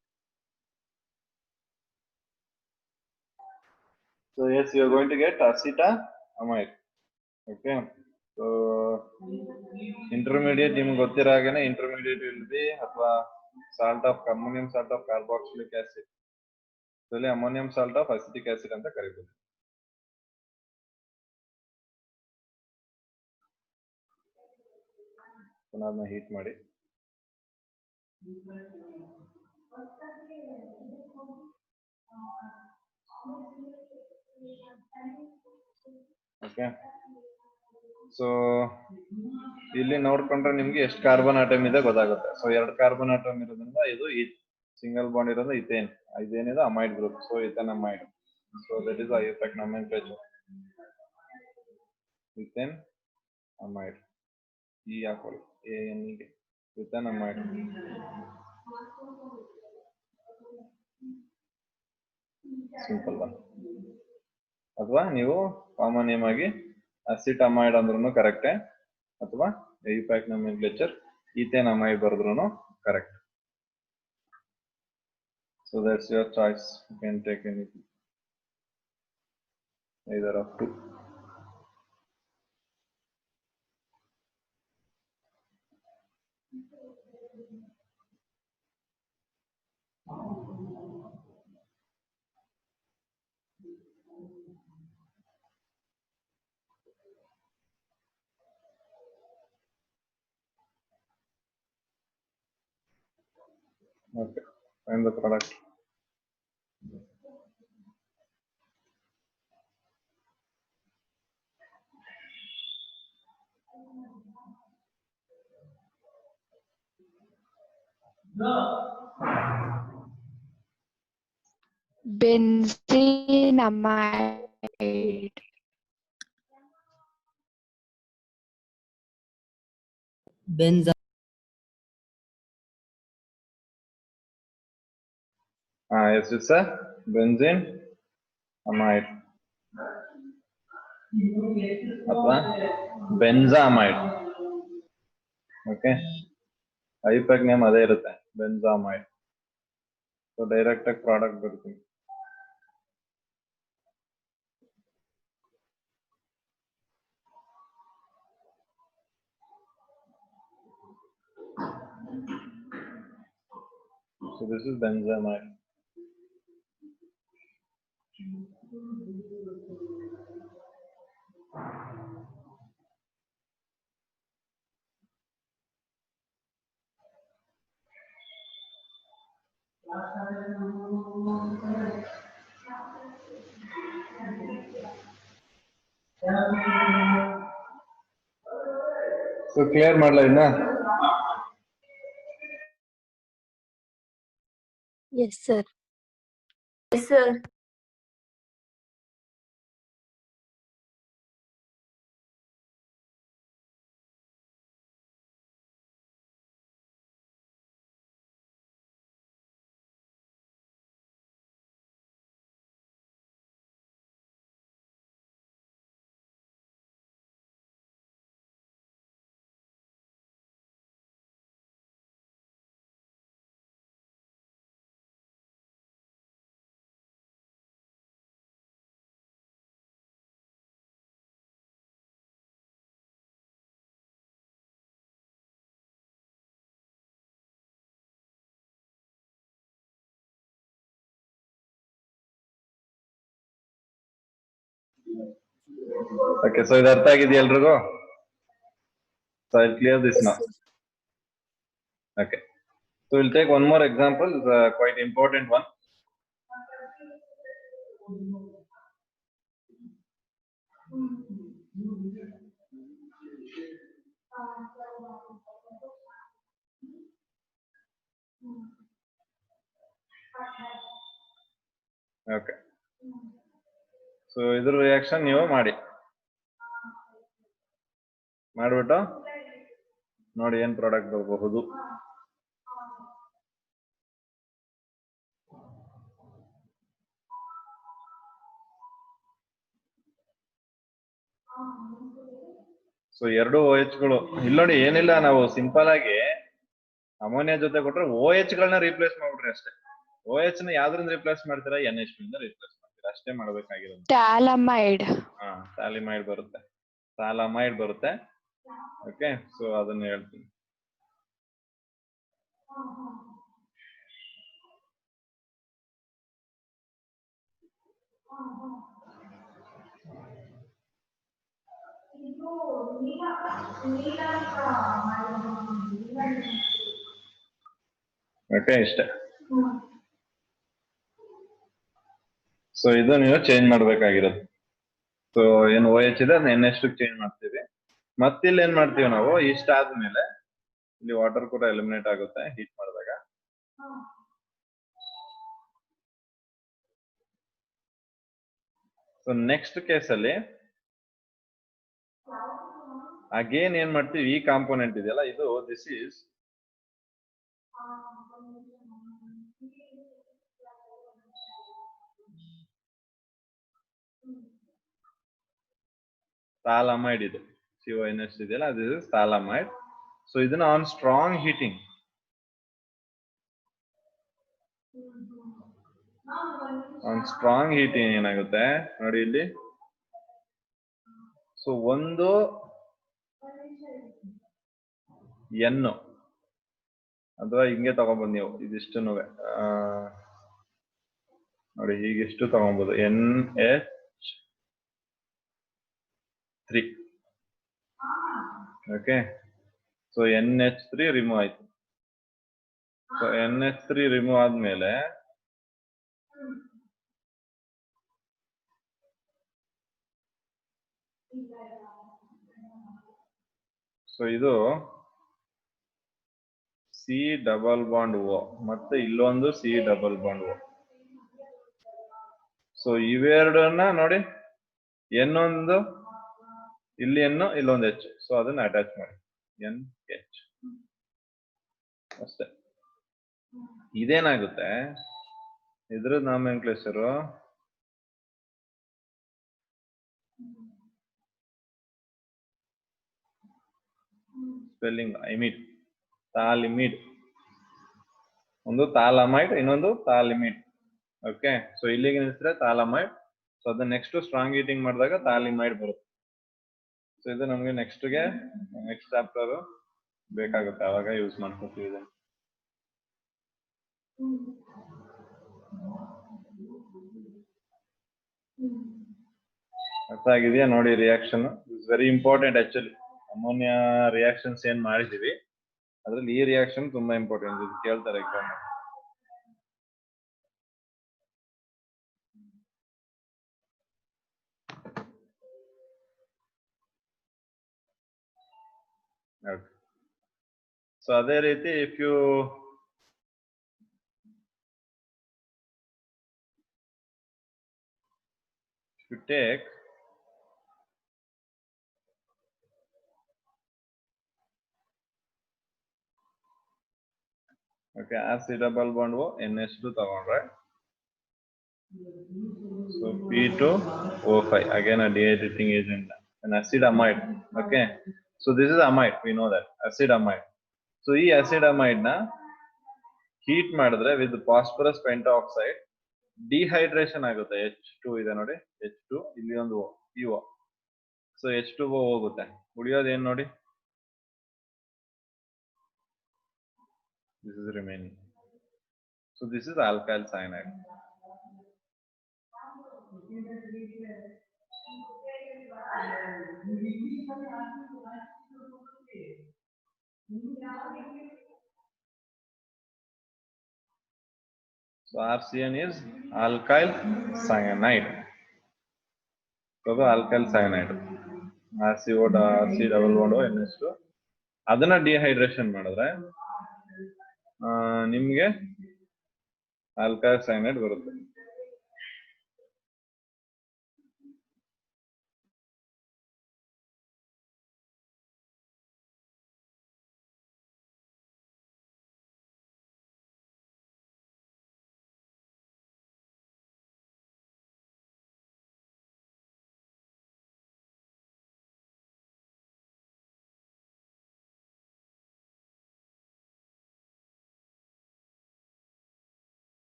So yes, you are going to get acetamide. Okay. So intermediate ನಿಮಗೆ ಗೊತ್ತಿರೋ ಹಾಗೇನೆ intermediate will be ಅಥವಾ ammonium salt of carboxylic acid. So ಇಲ್ಲಿ ammonium salt of acetic acid ಅಂತ ಕರೀಬಹುದು. ಅದನ್ನ heat ಮಾಡಿ. Okay. So ಇಲ್ಲಿ ನೋಡ್ಕೊಂಡ್ರೆ ನಿಮ್ಗೆ ಎಷ್ಟು ಕಾರ್ಬನ್ ಆಟಮ್ ಇದೆ ಗೊತ್ತಾಗುತ್ತೆ. ಸೊ 2 ಕಾರ್ಬನ್ ಆಟಮ್ ಇರೋದ್ರಿಂದ ಇದು ಸಿಂಗಲ್ ಬಾಂಡ್ ಇರೋದ್ರಿಂದ ಇಥೇನ್. ಇದೇನಿದೆ amide group. So ethane amide. So that is IUPAC nomenclature. Ethane amide. ಈ ಹಾಕೊಳ್ಳಿ AN ಗೆ ಇಥೇನ್ ಅಮೈಡ್. Simple one. ಅಥವಾ ನೀವು ಕಾಮನ್ ನೇಮ್ ಆಗಿ ಅಸಿಟಮೈಡ್ ಅಂದ್ರೂ ಕರೆಕ್ಟೇ, ಅಥವಾ ಐಯುಪೆಕ್ ನಾಮೆನ್ಕ್ಲೇಚರ್ ಈಥೇನ್ ಅಮೈಡ್ ಬರೆದ್ರೂ correct. So that's your choice. You can take anything, either of two. Okay, find the product. Benzenamide. Benza. Yes, it's a benzene amide. ಅಥವಾ ಬೆಂಜಾಮೈಡ್. Okay, ಐಯುಪೆಕ್ name ಅದೇ ಇರುತ್ತೆ, ಬೆಂಜಾಮೈಡ್. So direct ಆಗಿ product ಬರ್ತೀನಿ. So this is benzamide. So clear ಮಾಡಲ ಇನ್ನ? Yes, sir. Yes, sir. Okay, so ಇದು ಅರ್ಥ ಆಗಿದೆಯಾ ಎಲ್ರಿಗೂ? So I clear this now. Okay, so we'll take one more example, quite important one. Okay, so iದ್ರ reaction ನೀವು ಮಾಡಿಬಿಟ್ಟು ನೋಡಿ ಏನ್ ಪ್ರಾಡಕ್ಟ್ ಬರಬಹುದು. ಸೊ ಎರಡು OH ಗಳು ಇಲ್ಲಿ ನೋಡಿ, ಏನಿಲ್ಲ, ನಾವು ಸಿಂಪಲ್ ಆಗಿ ಅಮೋನಿಯಾ ಜೊತೆ ಕೊಟ್ರೆ OH ಗಳನ್ನ ರೀಪ್ಲೇಸ್ ಮಾಡ್ಬಿಡ್ರಿ ಅಷ್ಟೇ. OH ನ ಯಾವ್ದ್ರಿಂದ ರಿಪ್ಲೇಸ್ ಮಾಡ್ತೀರಾ? NH2 ಇಂದ ರಿಪ್ಲೇಸ್ ಮಾಡ್ತೀರಾ, ಅಷ್ಟೇ ಮಾಡ್ಬೇಕಾಗಿರೋದು. Phthalimide. ಥಾಲಿಮೈಡ್ ಬರುತ್ತೆ, ಥಾಲಮೈಡ್ ಬರುತ್ತೆ. ಓಕೆ, ಸೊ ಅದನ್ನ ಹೇಳ್ತೀನಿ. ಓಕೆ, ಇಷ್ಟೇ. ಸೊ ಇದು ನೀವು ಚೇಂಜ್ ಮಾಡ್ಬೇಕಾಗಿರೋದು. ಸೊ ಏನು OH ಇದೆ ಅದನ್ನ NH2 ಚೇಂಜ್ ಮಾಡ್ತೀವಿ. ಮತ್ತಿಲ್ಲಿ ಏನ್ ಮಾಡ್ತೀವಿ ನಾವು, ಇಷ್ಟ ಆದ್ಮೇಲೆ ಇಲ್ಲಿ ವಾಟರ್ ಕೂಡ ಎಲಿಮಿನೇಟ್ ಆಗುತ್ತೆ ಹೀಟ್ ಮಾಡಿದಾಗ. ಸೊ ನೆಕ್ಸ್ಟ್ ಕೇಸಲ್ಲಿ ಅಗೇನ್ ಏನ್ ಮಾಡ್ತೀವಿ, ಈ ಕಾಂಪೋನೆಂಟ್ ಇದೆಯಲ್ಲ ಇದು, ದಿಸ್ ಈಸ್ ಥಾಲಮೈಡ್. ಇದು CONH ಇದೆಯಲ್ಲ, ಅದು ಥಾಲಮೈಡ್. ಸೊ ಇದನ್ನ ಆನ್ ಸ್ಟ್ರಾಂಗ್ ಹೀಟಿಂಗ್, ಏನಾಗುತ್ತೆ ನೋಡಿ ಇಲ್ಲಿ. ಸೊ ಒಂದು ಎನ್, ಅಥವಾ ಹಿಂಗೆ ತಗೊಂಬೋದು ನೀವು, ಇದಿಷ್ಟು ನೋಡಿ ಹೀಗಿಷ್ಟು ತಗೊಂಬೋದು, NH3. Okay, so NH3 remove ಆಯ್ತು. ಸೊ NH3 ರಿಮೂವ್ ಆದ್ಮೇಲೆ ಸೊ ಇದು C⋅O ಮತ್ತೆ ಇಲ್ಲೊಂದು C⋅O. ಸೊ ಇವೆರಡನ್ನ ನೋಡಿ, ಇನ್ನೊಂದು ಇಲ್ಲಿ ಎನ್ನು, ಇಲ್ಲೊಂದು H. ಸೊ ಅದನ್ನ ಅಟ್ಯಾಚ್ ಮಾಡಿ, NH ಅಷ್ಟೇ. ಇದೇನಾಗುತ್ತೆ, ಇದ್ರ ನಾಮೆನ್ಕ್ಲೇಚರ್ ಸ್ಪೆಲ್ಲಿಂಗ್ ಐಮಿಡ್, ಥಾಲಿಮಿಡ್. ಒಂದು ಥಾಲಮೈಡ್, ಇನ್ನೊಂದು ಥಾಲಿಮಿಡ್. ಓಕೆ, ಸೊ ಇಲ್ಲಿಗೆ ನಿಲ್ಸಿದ್ರೆ ಥಾಲಮೈಡ್. ಸೊ ಅದನ್ನ ನೆಕ್ಸ್ಟ್ ಸ್ಟ್ರಾಂಗ್ ಹೀಟಿಂಗ್ ಮಾಡಿದಾಗ ಥಾಲಿಮೈಡ್ ಬರುತ್ತೆ. ಸೊ ಇದು ನಮ್ಗೆ ನೆಕ್ಸ್ಟ್ ಚಾಪ್ಟರ್ ಬೇಕಾಗುತ್ತೆ, ಅವಾಗ ಯೂಸ್ ಮಾಡ್ಕೊತೀವಿ ಇದನ್ನ. ಅರ್ಥ ಆಗಿದೆಯಾ ನೋಡಿ? Reaction is very important actually. Ammonia reactions ಏನ್ ಮಾಡಿದೀವಿ ಅದ್ರಲ್ಲಿ ಈ ರಿಯಾಕ್ಷನ್ ತುಂಬಾ ಇಂಪಾರ್ಟೆಂಟ್, ಇದು ಕೇಳ್ತಾರೆ ಎಕ್ಸಾಮ್. ಸೊ ಅದೇ ರೀತಿ if you take okay, C⋅O NH2 ತಗೊಂಡ್ರೆ, so P2O5 again a dehydrating agent, an acid amide. Okay, so this is amide, we know that acid amide. So ಈ acid amide ನ heat ಮಾಡಿದ್ರೆ with phosphorus pentaoxide dehydration ಆಗುತ್ತೆ. H2 ಇದೆ ನೋಡಿ, H2, ಇಲ್ಲಿ ಒಂದು O, so H2O ಹೋಗುತ್ತೆ, ಉಳಿಯೋದು ಏನ್ ನೋಡಿ, this is remaining. So this is alkyl cyanide. So RCN is alkyl cyanide. So the alkyl cyanide. RCO RC double bond NH2 ಅದನ್ನ ಡಿಹೈಡ್ರೇಷನ್ ಮಾಡಿದ್ರೆ ನಿಮಗೆ ಆಲ್ಕೈಲ್ ಸೈನೈಡ್ ಬರುತ್ತೆ.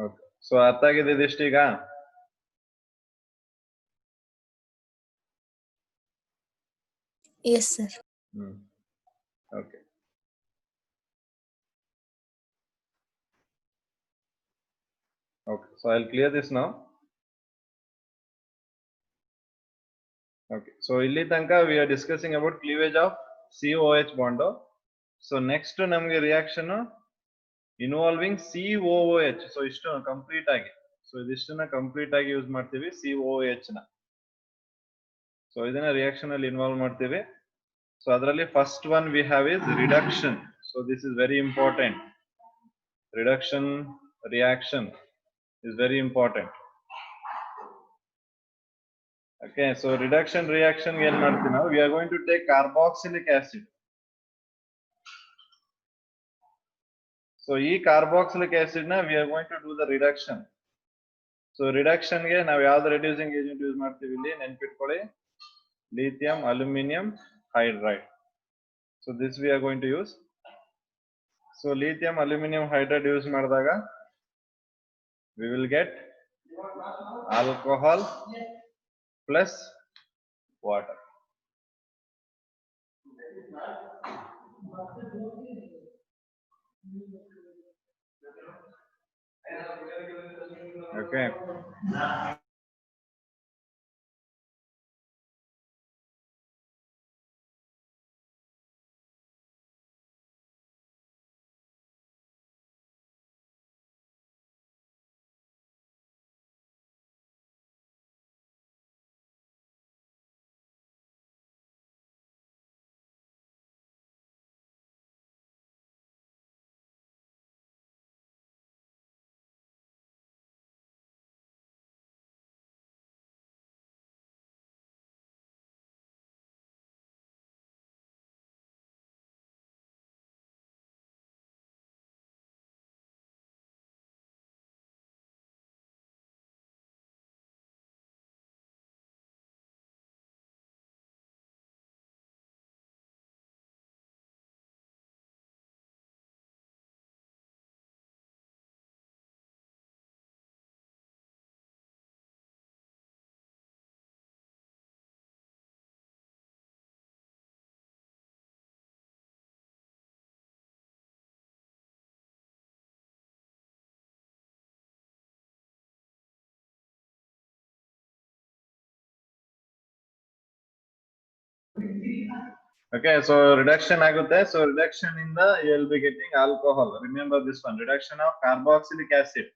ಓಕೆ, ಸೊ ಅರ್ಥ ಆಗಿದೆ ಇದಿಷ್ಟು ಈಗ? Yes, sir. Okay. Okay, so I'll clear this now. Okay, so ಇಲ್ಲಿ ತನಕ we are discussing about cleavage of COOH bond. So next ನಮಗೆ reaction involving COOH. So ಇಷ್ಟು ಕಂಪ್ಲೀಟ್ ಆಗಿ, ಸೊ ಇದಿಷ್ಟನ್ನ ಕಂಪ್ಲೀಟ್ ಆಗಿ ಯೂಸ್ ಮಾಡ್ತೀವಿ COOH ನ. ಸೊ ಇದನ್ನ reaction ಅಲ್ಲಿ ಇನ್ವಾಲ್ವ್ ಮಾಡ್ತೀವಿ. ಸೊ ಅದರಲ್ಲಿ first one we have is reduction. So this is very important. Reduction reaction is very important. Okay, so reduction reaction ಏನ್ ಮಾಡ್ತೀವಿ ನಾವು? We are going to take carboxylic acid. So ಈ carboxylic acid ನ we are going to do the reduction. So reduction ಗೆ ನಾವು ಯಾವ್ದು reducing agent use ಮಾಡ್ತೀವಿ ಇಲ್ಲಿ ನೆನ್ಪಿಟ್ಕೊಳ್ಳಿ, lithium aluminum hydride. So this we are going to use. So lithium aluminum hydride use ಮಾಡಿದಾಗ we will get alcohol plus water. Okay. Okay, so reduction ಆಗುತ್ತೆ. So reduction ಇಂದ you will be getting alcohol. Remember this one, reduction of carboxylic acid.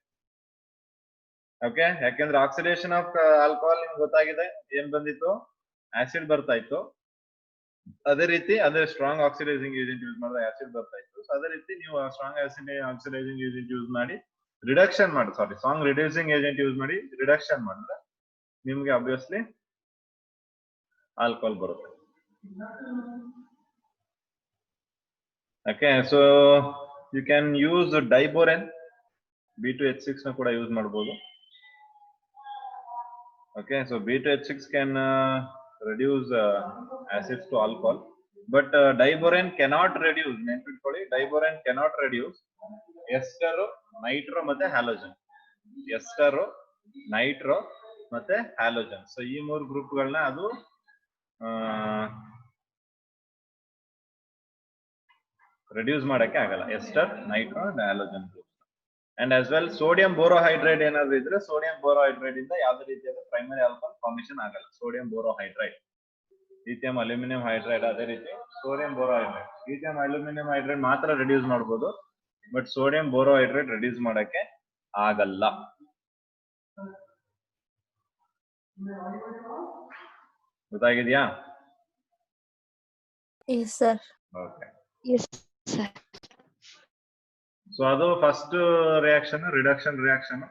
Okay, ಯಾಕೆಂದ್ರೆ oxidation of alcohol ನಿಮ್ಗೆ ಗೊತ್ತಾಗಿದೆ, ಏನ್ ಬಂದಿತ್ತು? Acid ಬರ್ತಾ ಇತ್ತು. ಅದೇ ರೀತಿ ಅದೇ ಸ್ಟ್ರಾಂಗ್ ಆಕ್ಸಿಡೈಸಿಂಗ್ ಏಜೆಂಟ್ ಯೂಸ್ ಮಾಡಿದ್ರೆ ಆಸಿಡ್ ಬರ್ತಾ ಇತ್ತು. ಸೊ ಅದೇ ರೀತಿ ನೀವು ಸ್ಟ್ರಾಂಗ್ ಆಕ್ಸಿಡೈಸಿಂಗ್ ಏಜೆಂಟ್ ಯೂಸ್ ಮಾಡಿ ರಿಡಕ್ಷನ್ ಮಾಡಿ, ಸಾರಿ ಸ್ಟ್ರಾಂಗ್ ರಿಡ್ಯೂಸಿಂಗ್ ಏಜೆಂಟ್ ಯೂಸ್ ಮಾಡಿ ರಿಡಕ್ಷನ್ ಮಾಡಿದ್ರೆ ನಿಮ್ಗೆ ಆಬ್ವಿಯಸ್ಲಿ ಆಲ್ಕೋಹಾಲ್ ಬರುತ್ತೆ. Okay, so you can use diboran, B2H6 ನ ಕೂಡ ಯೂಸ್ ಮಾಡಬಹುದು. Okay, so B2H6 can reduce acids to alcohol, but diboran cannot reduce. ನೆನ್ಪಿಟ್ಕೊಳ್ಳಿ, diboran cannot reduce ester, nitro ಮತ್ತೆ halogen. ester, nitro ಮತ್ತೆ halogen. So ಈ ಮೂರು ಗ್ರೂಪ್ಗಳನ್ನ ಅದು ರೆಡ್ಯೂಸ್ ಮಾಡಕ್ಕೆ ಆಗಲ್ಲ ester nitro and halogen group. And as well sodium borohydride ಏನಾದ್ರು ಇದ್ರೆ ಸೋಡಿಯಂ ಬೋರೋಹೈಡ್ರೈಡ್ ಇಂದ ಯಾವುದೇ ರೀತಿಯಾದ ಪ್ರೈಮರಿ ಆಲ್ಕೋಹಾಲ್ ಫಾರ್ಮೇಶನ್ ಆಗಲ್ಲ. Sodium borohydride, lithium aluminium hydride, ಅದೇ ರೀತಿ sodium borohydride. Lithium aluminium hydride ಮಾತ್ರ ರೆಡ್ಯೂಸ್ ಮಾಡಬಹುದು, ಬಟ್ ಸೋಡಿಯಂ ಬೋರೋಹೈಡ್ರೈಡ್ ರೆಡ್ಯೂಸ್ ಮಾಡಕ್ಕೆ ಆಗಲ್ಲ. ಗೊತ್ತಾಗಿದ್ಯಾ? Yes, sir. Okay. Yes, sir. So ಅದು first reaction, reduction reaction.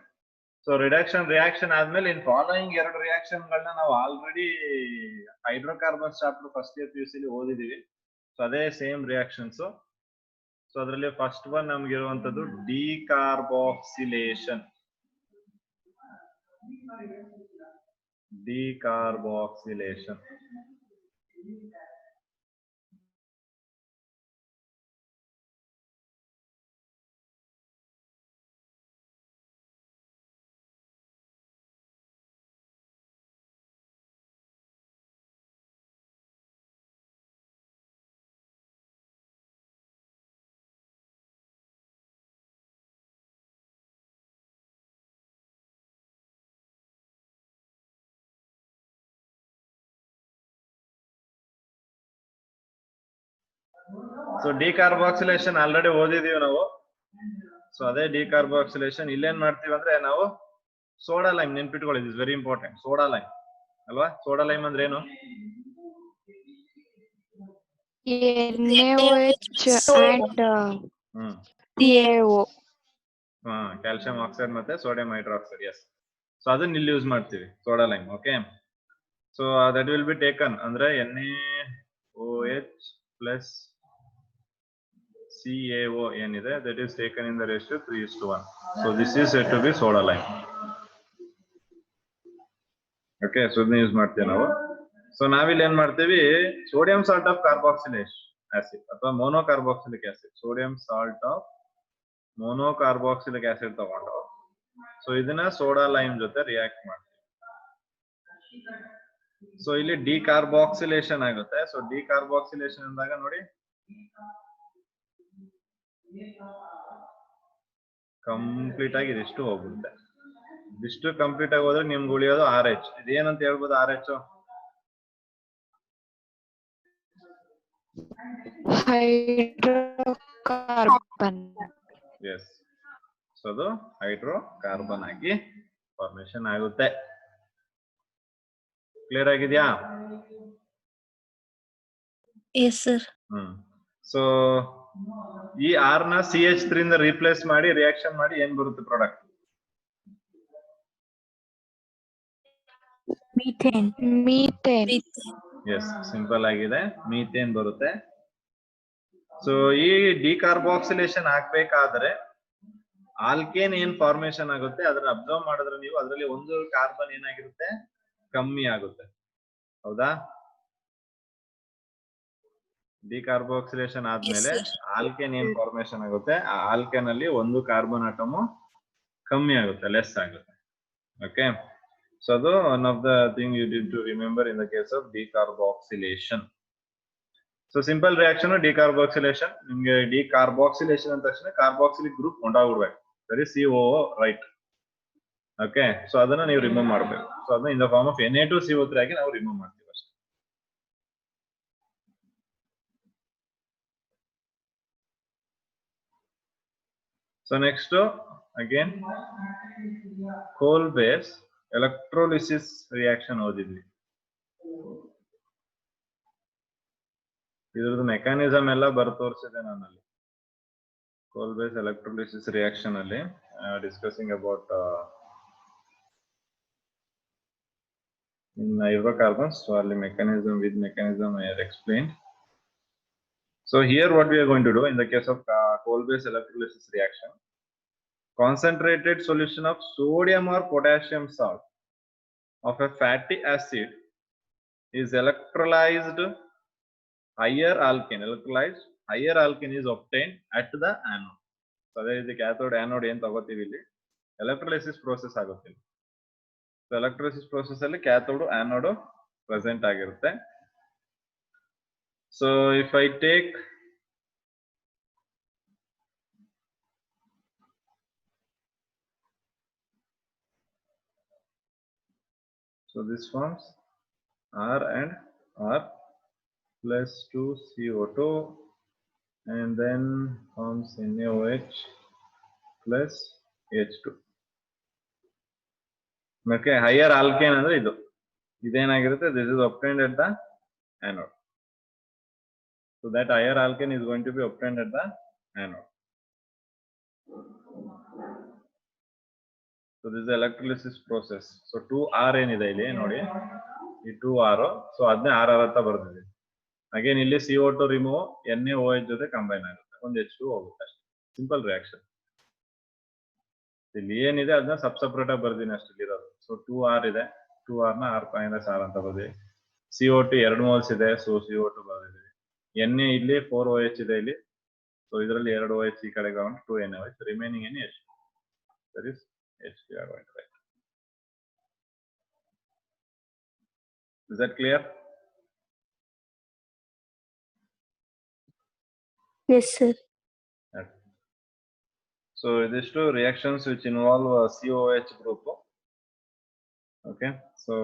So reduction reaction ಆದ್ಮೇಲೆ ಇನ್ ಫಾಲೋಯಿಂಗ್ ಎರಡು ರಿಯಾಕ್ಷನ್ ಗಳನ್ನ ನಾವು already hydrocarbons chapter first year PUC ಓದಿದೀವಿ. ಸೊ ಅದೇ ಸೇಮ್ ರಿಯಾಕ್ಷನ್ಸ್. ಸೊ ಅದರಲ್ಲಿ ಫಸ್ಟ್ ಒನ್ ನಮ್ಗೆ ಇರುವಂತದ್ದು ಡಿಕಾರ್ಬಾಕ್ಸಿಲೇಷನ್. ಡಿಕಾರ್ಬಾಕ್ಸಿಲೇಷನ್ ಸೊ ಡಿಕಾರ್ಬಾಕ್ಸಿಲೇಷನ್ ಆಲ್ರೆಡಿ ಓದಿದೀವಿ ನಾವು. ಸೊ ಅದೇ ಡಿಕಾರ್ಬಾಕ್ಸಿಲೇಷನ್ ಇಲ್ಲೇನ್ ಮಾಡ್ತೀವಿ ಅಂದ್ರೆ ನಾವು ಸೋಡಾ ಲೈಮ್ ನೆನ್ಪಿಟ್ಕೊಳ್ಳಿ, is very important. Soda lime ಅಲ್ವಾ? ಸೋಡಾ ಲೈಮ್ ಅಂದ್ರೆ ಏನು? NaOH and CaO. Calcium oxide ಮತ್ತೆ ಸೋಡಿಯಂ ಹೈಡ್ರಾಕ್ಸೈಡ್. ಎಸ್. ಸೊ ಅದನ್ನ ಇಲ್ಲಿ ಯೂಸ್ ಮಾಡ್ತೀವಿ soda lime. Okay. So that will be taken ಅಂದ್ರೆ NaOH plus CaO ಏನಿದೆ, that is taken in the ratio 3:1. So this is said to be soda lime. Okay, so ಇದನ್ನ use ಮಾಡ್ತೀವಿ ನಾವು. So ನಾವಿಲ್ಲಿ ಏನ್ ಮಾಡ್ತೀವಿ, sodium salt of carboxylic acid ಅಥವಾ monocarboxylic acid, sodium salt of monocarboxylic acid ತಗೊಂಡು so ಇದನ್ನ soda lime ಜೊತೆ ರಿಯಾಕ್ಟ್ ಮಾಡ್ತೀವಿ. ಸೊ ಇಲ್ಲಿ ಡಿಕಾರ್ಬಾಕ್ಸಿಲೇಷನ್ ಆಗುತ್ತೆ. ಸೊ ಡಿಕಾರ್ಬಾಕ್ಸಿಲೇಷನ್ ಅಂದಾಗ ನೋಡಿ ಕಂಪ್ಲೀಟ್ ಆಗಿ ಇದಿಷ್ಟು ಹೋಗುತ್ತೆ. ಇದಿಷ್ಟು ಕಂಪ್ಲೀಟ್ ಆಗಿ ಹೋದ್ರೆ ನಿಮ್ಗೆ ಉಳಿಯೋದು RH. ಇದೇನಂತ ಹೇಳ್ಬೋದು RH? ಹೈಡ್ರೋಕಾರ್ಬನ್. ಎಸ್. ಸೊ ಅದು ಹೈಡ್ರೋಕಾರ್ಬನ್ ಆಗಿ ಫಾರ್ಮೇಶನ್ ಆಗುತ್ತೆ. ಕ್ಲಿಯರ್ ಆಗಿದ್ಯಾ? Yes, sir. ಸೊ ಈ R ನ CH3 ಇಂದ ರೀಪ್ಲೇಸ್ ಮಾಡಿ ರಿಯಾಕ್ಷನ್ ಮಾಡಿ ಏನ್ ಬರುತ್ತೆ product? Methane. Methane. Yes, simple ಆಗಿದೆ, ಮೀಥೇನ್ ಬರುತ್ತೆ. ಸೊ ಈ ಡಿಕಾರ್ಬಾಕ್ಸಿಲೇಷನ್ ಆಗ್ಬೇಕಾದ್ರೆ ಆಲ್ಕೇನ್ ಏನ್ ಫಾರ್ಮೇಶನ್ ಆಗುತ್ತೆ ಅದನ್ನ ಅಬ್ಸರ್ವ್ ಮಾಡಿದ್ರೆ ನೀವು ಅದರಲ್ಲಿ ಒಂದು ಕಾರ್ಬನ್ ಏನಾಗಿರುತ್ತೆ, ಕಮ್ಮಿ ಆಗುತ್ತೆ. ಹೌದಾ? ಡಿಕಾರ್ಬಾಕ್ಸಿಲೇಷನ್ ಆದ್ಮೇಲೆ ಆಲ್ಕೇನ್ ಏನ್ ಫಾರ್ಮೇಶನ್ ಆಗುತ್ತೆ, ಆ ಆಲ್ಕೇನ್ ಅಲ್ಲಿ ಒಂದು ಕಾರ್ಬನ್ ಆಟಮ್ ಕಮ್ಮಿ ಆಗುತ್ತೆ, ಲೆಸ್ ಆಗುತ್ತೆ. ಓಕೆ. ಸೊ ಅದು one of the thing you need to remember in the case of decarboxylation. So simple reaction decarboxylation. ನಿಮ್ಗೆ ಡಿಕಾರ್ಬಾಕ್ಸಿಲೇಷನ್ ಅಂದ ತಕ್ಷಣ ಕಾರ್ಬಾಕ್ಸಿಲಿಕ್ ಗ್ರೂಪ್ ಹೊಂದಾಗ್ಬಿಡ್ಬೇಕು. ಸರಿ, COO ರೈಟ್. ಓಕೆ. ಸೊ ಅದನ್ನ ನೀವು ರಿಮೂವ್ ಮಾಡಬೇಕು. ಸೊ ಅದನ್ನ in the form of Na2CO3 ಆಗಿ ನಾವು ರಿಮೂವ್ ಮಾಡ್ತೀವಿ ಅಷ್ಟೇ. ಸೊ ನೆಕ್ಸ್ಟ್ ಅಗೇನ್ ಕೋಲ್ ಬೇಸ್ ಎಲೆಕ್ಟ್ರೋಲಿಸಿಸ್ ರಿಯಾಕ್ಷನ್ ಓದಿದ್ವಿ. ಇದ್ರದ್ದು ಮೆಕ್ಯಾನಿಸಮ್ ಎಲ್ಲ ಬರ್ ತೋರಿಸಿದೆ ನಾನಲ್ಲಿ. ಕೋಲ್ ಬೇಸ್ ಎಲೆಕ್ಟ್ರೋಲಿಸಿಸ್ ರಿಯಾಕ್ಷನ್ ಅಲ್ಲಿ discussing about in hydrocarbons. So early mechanism with mechanism I have explained. So here what we are going to do in the case of coal based electrolysis reaction, concentrated solution of sodium or potassium salt of a fatty acid is electrolyzed higher alkane. Electrolyzed higher alkane is obtained at the anode. So there is the cathode anode ಏನು ತಗೋತೀವಿ ಇಲ್ಲಿ electrolysis process ಆಗುತ್ತೆ. So electrolysis process ಅಲ್ಲಿ cathode anode present ಆಗಿರುತ್ತೆ. So if I take So this forms R and R plus 2 CO2 and then forms NaOH plus H2. Okay, higher alkane andre idu. Idenagirutte, this is obtained at the anode. So that higher alkane is going to be obtained at the anode. So this is the electrolysis process. So 2R ಏನಿದೆ ಇಲ್ಲಿ ನೋಡಿ, ಈ 2R, so ಅದನ್ನೇ RR ಅಂತ ಬರ್ದಿದೆ. Again ಇಲ್ಲಿ CO2 remove, NaOH ಜೊತೆ combine ಆಗುತ್ತೆ, ಒಂದು H2 ಹೋಗುತ್ತೆ ಅಷ್ಟೇ. Simple reaction. ಇಲ್ಲಿ ಏನಿದೆ ಅದನ್ನ ಸಬ್ಸೆಪರೇಟ್ ಆಗಿ ಬರ್ದಿನಿ ಅಷ್ಟೇ ಇರೋದು. ಸೊ 2R ಇದೆ, 2R ನ R - R ಅಂತ ಬರ್ದಿ. CO2 2 moles ಇದೆ, ಸೊ CO2 ಬರ್ದಿದ್ದೀವಿ. Na ಇಲ್ಲಿ 4OH ಇದೆ ಇಲ್ಲಿ, ಸೊ ಇದರಲ್ಲಿ 2 OH ಈ ಕಡೆ ತಗೊಂಡು 2 NaOH, ರಿಮೈನಿಂಗ್ ಏನು H2. That is H2 are going to write. Is that clear? Yes, sir. Okay. So these two reactions which involve COOH group. Okay. So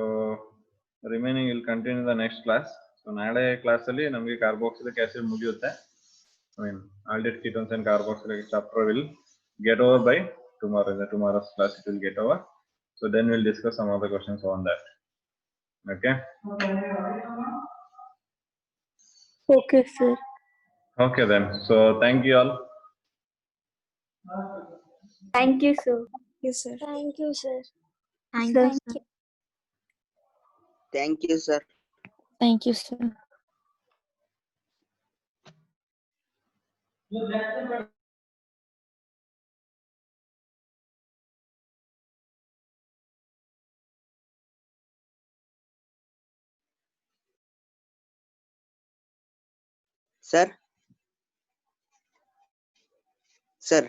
remaining will continue in the next class. So ನಾಳೆ class ಅಲ್ಲಿ ನಮಗೆ carboxylic acid ಮುಗಿಯುತ್ತೆ. I mean aldehyde ketones and carboxylic chapter will get over by tomorrow. In the tomorrow's class it will get over. So then we'll discuss some other questions on that. Okay. Okay, sir. Okay then. So thank you all. Thank you, sir. Yes, sir. Thank you, sir. Thank Sir. you. Thank you, sir. Thank you, sir. Sir. Sir.